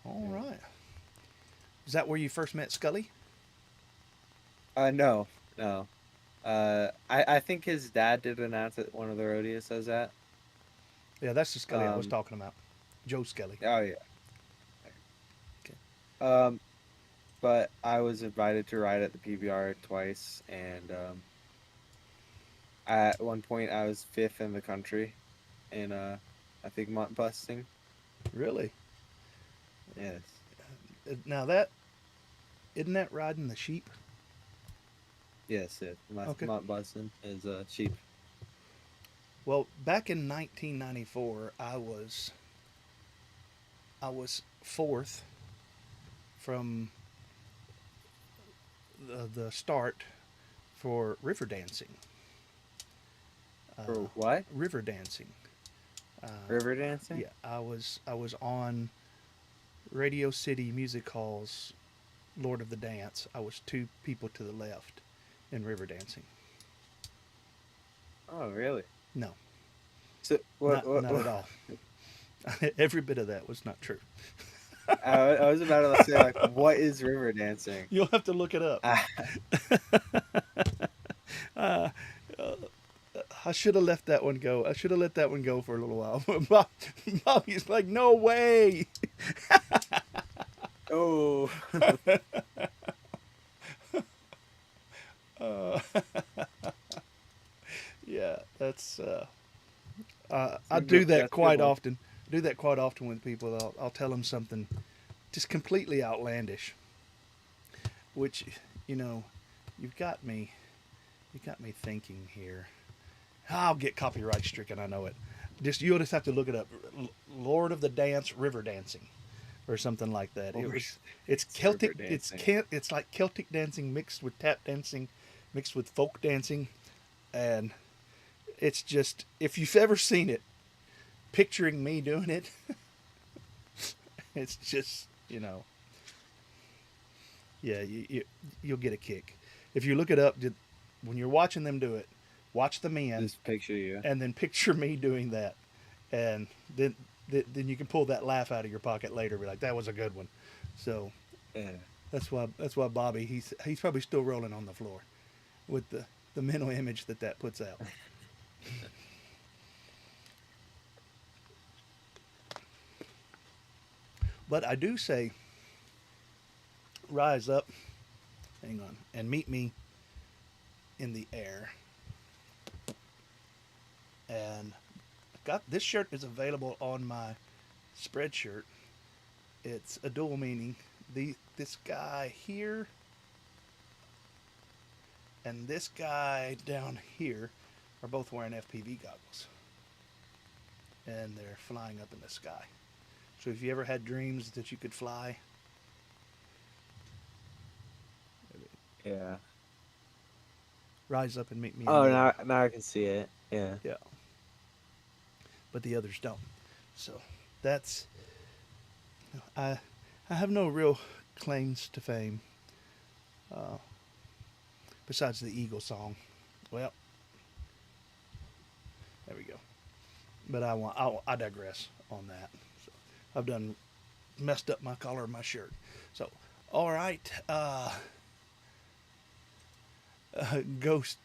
All Yeah. right. Is that where you first met Scully? No, no. I think his dad did announce at one of the rodeos says that. Yeah, that's the Scully I was talking about. Joe Scully. Oh yeah. Okay. But I was invited to ride at the PBR twice, and at one point I was 5th in the country in I think mont busting. Really? Yes. Now that isn't that riding the sheep? Yes, it. Okay. Mont busting is cheap. Well, back in 1994, I was 4th from the start for river dancing. For what? River dancing. River dancing? Yeah, I was on Radio City Music Hall's Lord of the Dance. I was 2 people to the left in river dancing. Oh, really? No, So what? not at all. Every bit of that was not true. I was about to say, like, what is river dancing? You'll have to look it up. I should have left that one go. I should have let that one go for a little while. Bobby's like, no way. Oh. Yeah, that's. I do that That's quite good one. often. I do that quite often with people. I'll tell them something just completely outlandish, which, you've got me thinking here. I'll get copyright stricken. I know it. You'll just have to look it up. Lord of the Dance, river dancing, or something like that. It's Celtic. It's like Celtic dancing mixed with tap dancing, mixed with folk dancing, and it's just, if you've ever seen it, picturing me doing it, it's just, yeah, you'll get a kick. If you look it up, when you're watching them do it, watch the men, Just picture you. and then picture me doing that, and then you can pull that laugh out of your pocket later. Be like, that was a good one. So Yeah. that's why Bobby, he's probably still rolling on the floor with the mental image that puts out. But I do say, rise up, hang on, and meet me in the air. And this shirt is available on my Spreadshirt. It's a dual meaning. This guy here and this guy down here are both wearing FPV goggles. And they're flying up in the sky. So if you ever had dreams that you could fly, Yeah. rise up and meet me. Oh, in the air. now I can see it. Yeah. Yeah. But the others don't. So that's, I have no real claims to fame. Besides the Eagle song. Well, there we go. But I digress on that. So I've done messed up my collar of my shirt. So, all right. Ghost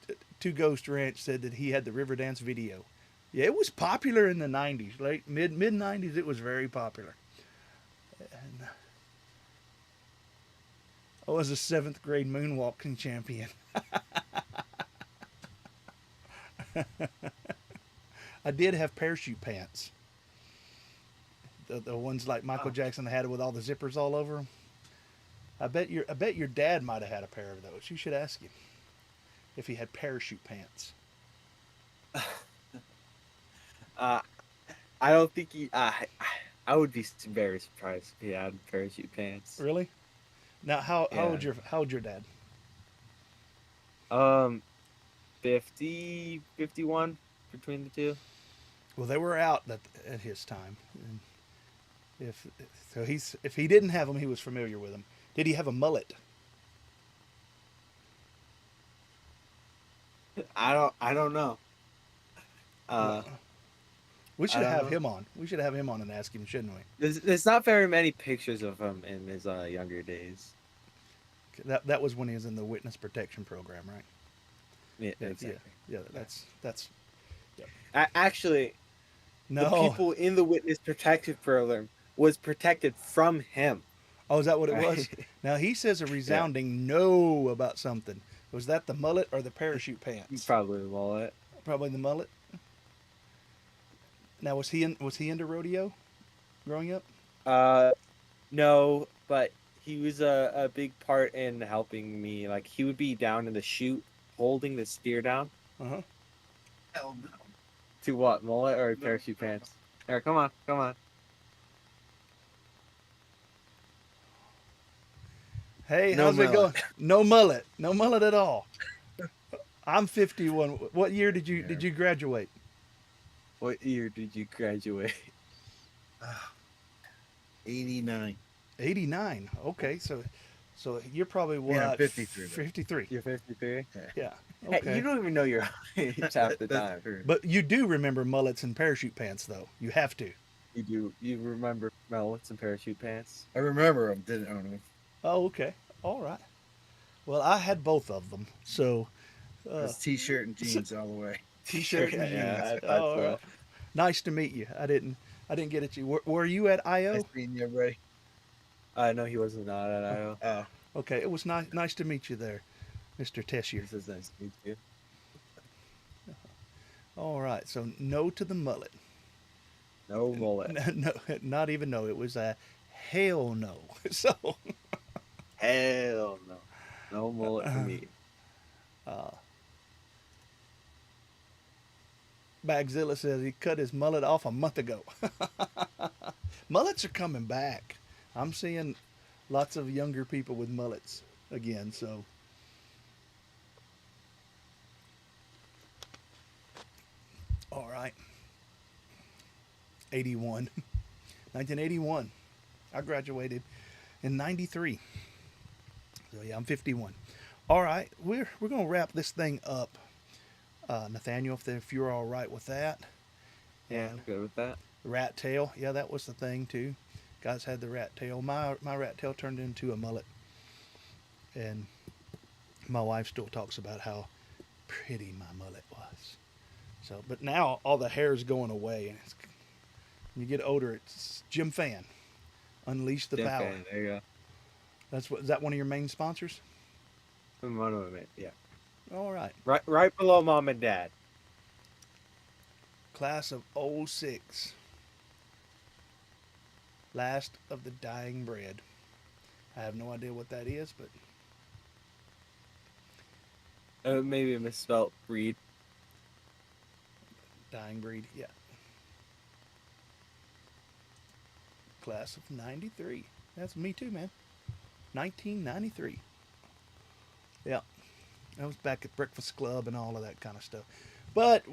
Ranch said that he had the Riverdance video. Yeah, it was popular in the 90s, mid 90s. It was very popular. And I was a 7th grade moonwalking champion. I did have parachute pants. The ones like Michael Jackson had with all the zippers all over them. I bet your dad might have had a pair of those. You should ask him if he had parachute pants. I don't think he. I would be very surprised if he had parachute pants. Really? Now, how old your dad? 50, 51 between the two. Well, they were out at his time. And if he didn't have them, he was familiar with them. Did he have a mullet? I don't know. We should I don't have know. him on. We should have him on and ask him, shouldn't we? There's not very many pictures of him in his younger days. That was when he was in the witness protection program, right? Yeah, exactly. Yeah, that's. Actually, No. the people in the witness protection program was protected from him. Oh, is that what it was? Right. Now he says a resounding no about something. Was that the mullet or the parachute pants? Probably the wallet. Probably the mullet. Now was he into rodeo growing up? No, but he was a big part in helping me. Like, he would be down in the chute holding the steer down. Uh-huh. Hell no. To what, mullet or parachute pants? Here, come on. Hey, No how's it mullet. going? No mullet at all. I'm 51. What year did you graduate? What year did you graduate? 89. 89. Okay, so you're probably what? Yeah, I'm 53. 53. You're 53? Yeah. Hey, Okay. you don't even know your age half the time. But you do remember mullets and parachute pants, though. You have to. You do. You remember mullets and parachute pants? I remember them, didn't own them. Oh, okay. All right. Well, I had both of them. So, It's t-shirt and jeans all the way. t-shirt and Yeah, jeans. I thought All so. right. Nice to meet you. I didn't get at you. Were you at IO? Nice meeting you, everybody. No, he wasn't not at IO. Oh, Okay, it was nice to meet you there, Mr. Tessier. This is nice to meet you. All right. So no to the mullet. No mullet. No, not even no. It was a hell no. So. Hell no. No mullet for me. Bagzilla says he cut his mullet off a month ago. Mullets are coming back. I'm seeing lots of younger people with mullets again. So 81. 1981. I graduated in 93. So yeah, I'm 51. All right, we're gonna wrap this thing up, Nathaniel, if you're all right with that. Yeah, And I'm good with that. rat tail, yeah, that was the thing too. Guys had the rat tail. My rat tail turned into a mullet, and my wife still talks about how pretty my mullet was. So, but now all the hair is going away, and when you get older, it's Jim Fan. Unleash the power. Okay, there you go. Is that one of your main sponsors? One of them, yeah. All right. Right below mom and dad. Class of '06. Last of the Dying Breed. I have no idea what that is, but Maybe a misspelled breed. Dying Breed, yeah. Class of '93. That's me too, man. 1993. Yeah. I was back at Breakfast Club and all of that kind of stuff. But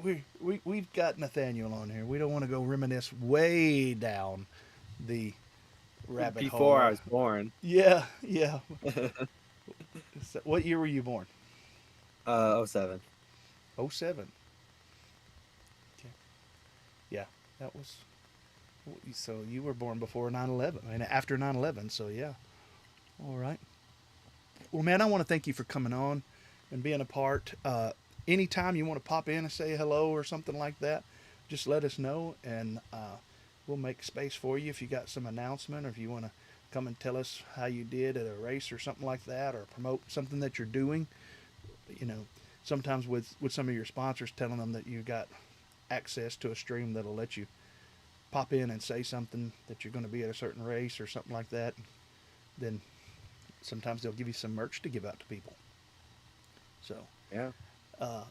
we've got Nathaniel on here. We don't want to go reminisce way down the rabbit hole. Before I was born. Yeah, yeah. So what year were you born? 07. 07. Okay. Yeah, that was. So you were born before 9/11. I mean, after 9/11. So yeah. All right. Well, man, I want to thank you for coming on and being a part. Anytime you want to pop in and say hello or something like that, just let us know, and we'll make space for you if you got some announcement, or if you want to come and tell us how you did at a race or something like that, or promote something that you're doing. You know, sometimes with some of your sponsors, telling them that you got access to a stream that'll let you pop in and say something that you're going to be at a certain race or something like that, then sometimes they'll give you some merch to give out to people. So Yeah.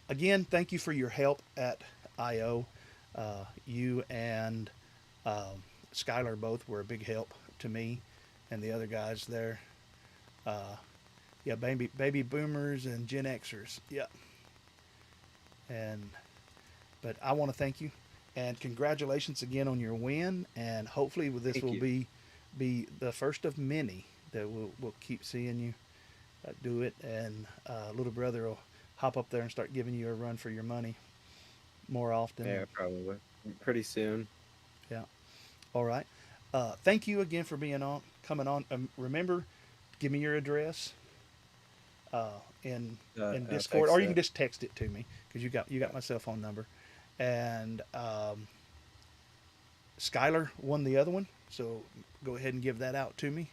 again, thank you for your help at IO. You and Skylar both were a big help to me and the other guys there. Yeah, baby boomers and Gen Xers. Yeah. But I want to thank you and congratulations again on your win. And hopefully this Thank will you. be the first of many that we'll keep seeing you do it. And little brother will hop up there and start giving you a run for your money more often. Yeah, probably. Pretty soon. Yeah. All right. Thank you again for coming on. Remember, give me your address in Discord, text or you it. can just text it to me because you got my cell phone number. And Skylar won the other one, so go ahead and give that out to me.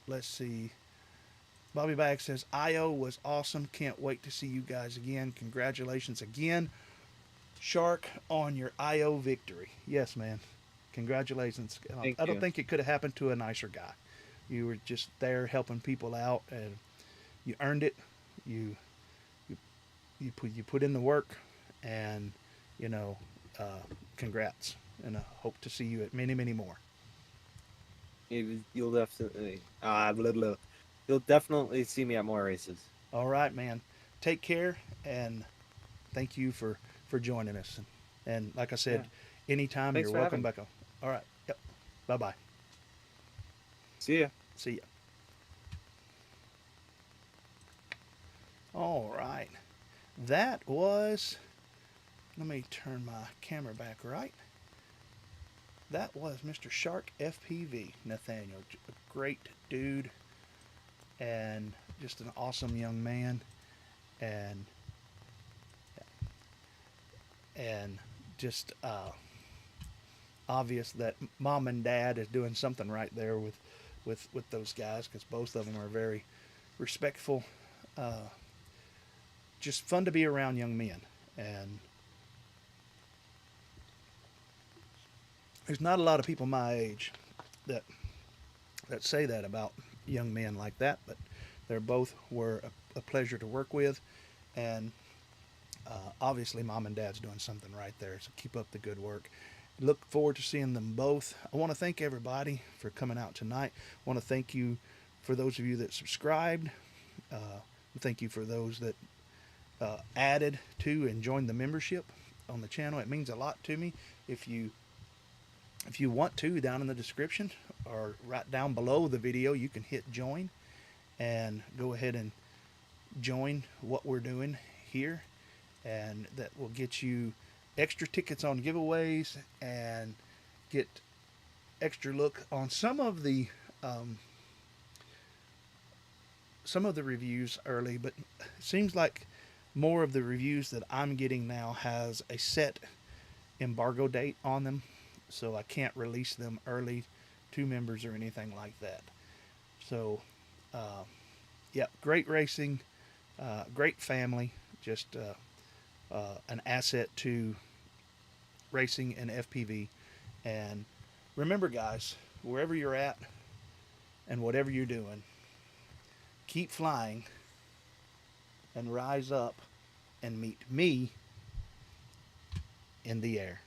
Let's see. Bobby Bag says, IO was awesome. Can't wait to see you guys again. Congratulations again, Shark, on your IO victory. Yes, man. Congratulations. Thank I don't you. think it could have happened to a nicer guy. You were just there helping people out, and you earned it. You put in the work, and congrats. And I hope to see you at many, many more. You'll definitely. You'll definitely see me at more races. All right, man. Take care, and thank you for joining us. And like I said, anytime Thanks you're for welcome having back on. All right. Yep. Bye-bye. See ya. See ya. All right. That was, let me turn my camera back right. That was Mr. Shark FPV, Nathaniel. A great dude and just an awesome young man. And just obvious that mom and dad is doing something right there with those guys, because both of them are very respectful. Just fun to be around young men. And there's not a lot of people my age that say that about young men like that, but they both were a pleasure to work with. And obviously mom and dad's doing something right there, so keep up the good work. Look forward to seeing them both. I want to thank everybody for coming out tonight. I want to thank you for those of you that subscribed. Thank you for those that added to and joined the membership on the channel. It means a lot to me if you if you want to, down in the description or right down below the video, you can hit join and go ahead and join what we're doing here, and that will get you extra tickets on giveaways and get extra look on some of the reviews early. But it seems like more of the reviews that I'm getting now has a set embargo date on them, so I can't release them early to members or anything like that. So yeah, great racing, great family, just an asset to racing and FPV. And remember, guys, wherever you're at and whatever you're doing, keep flying and rise up and meet me in the air.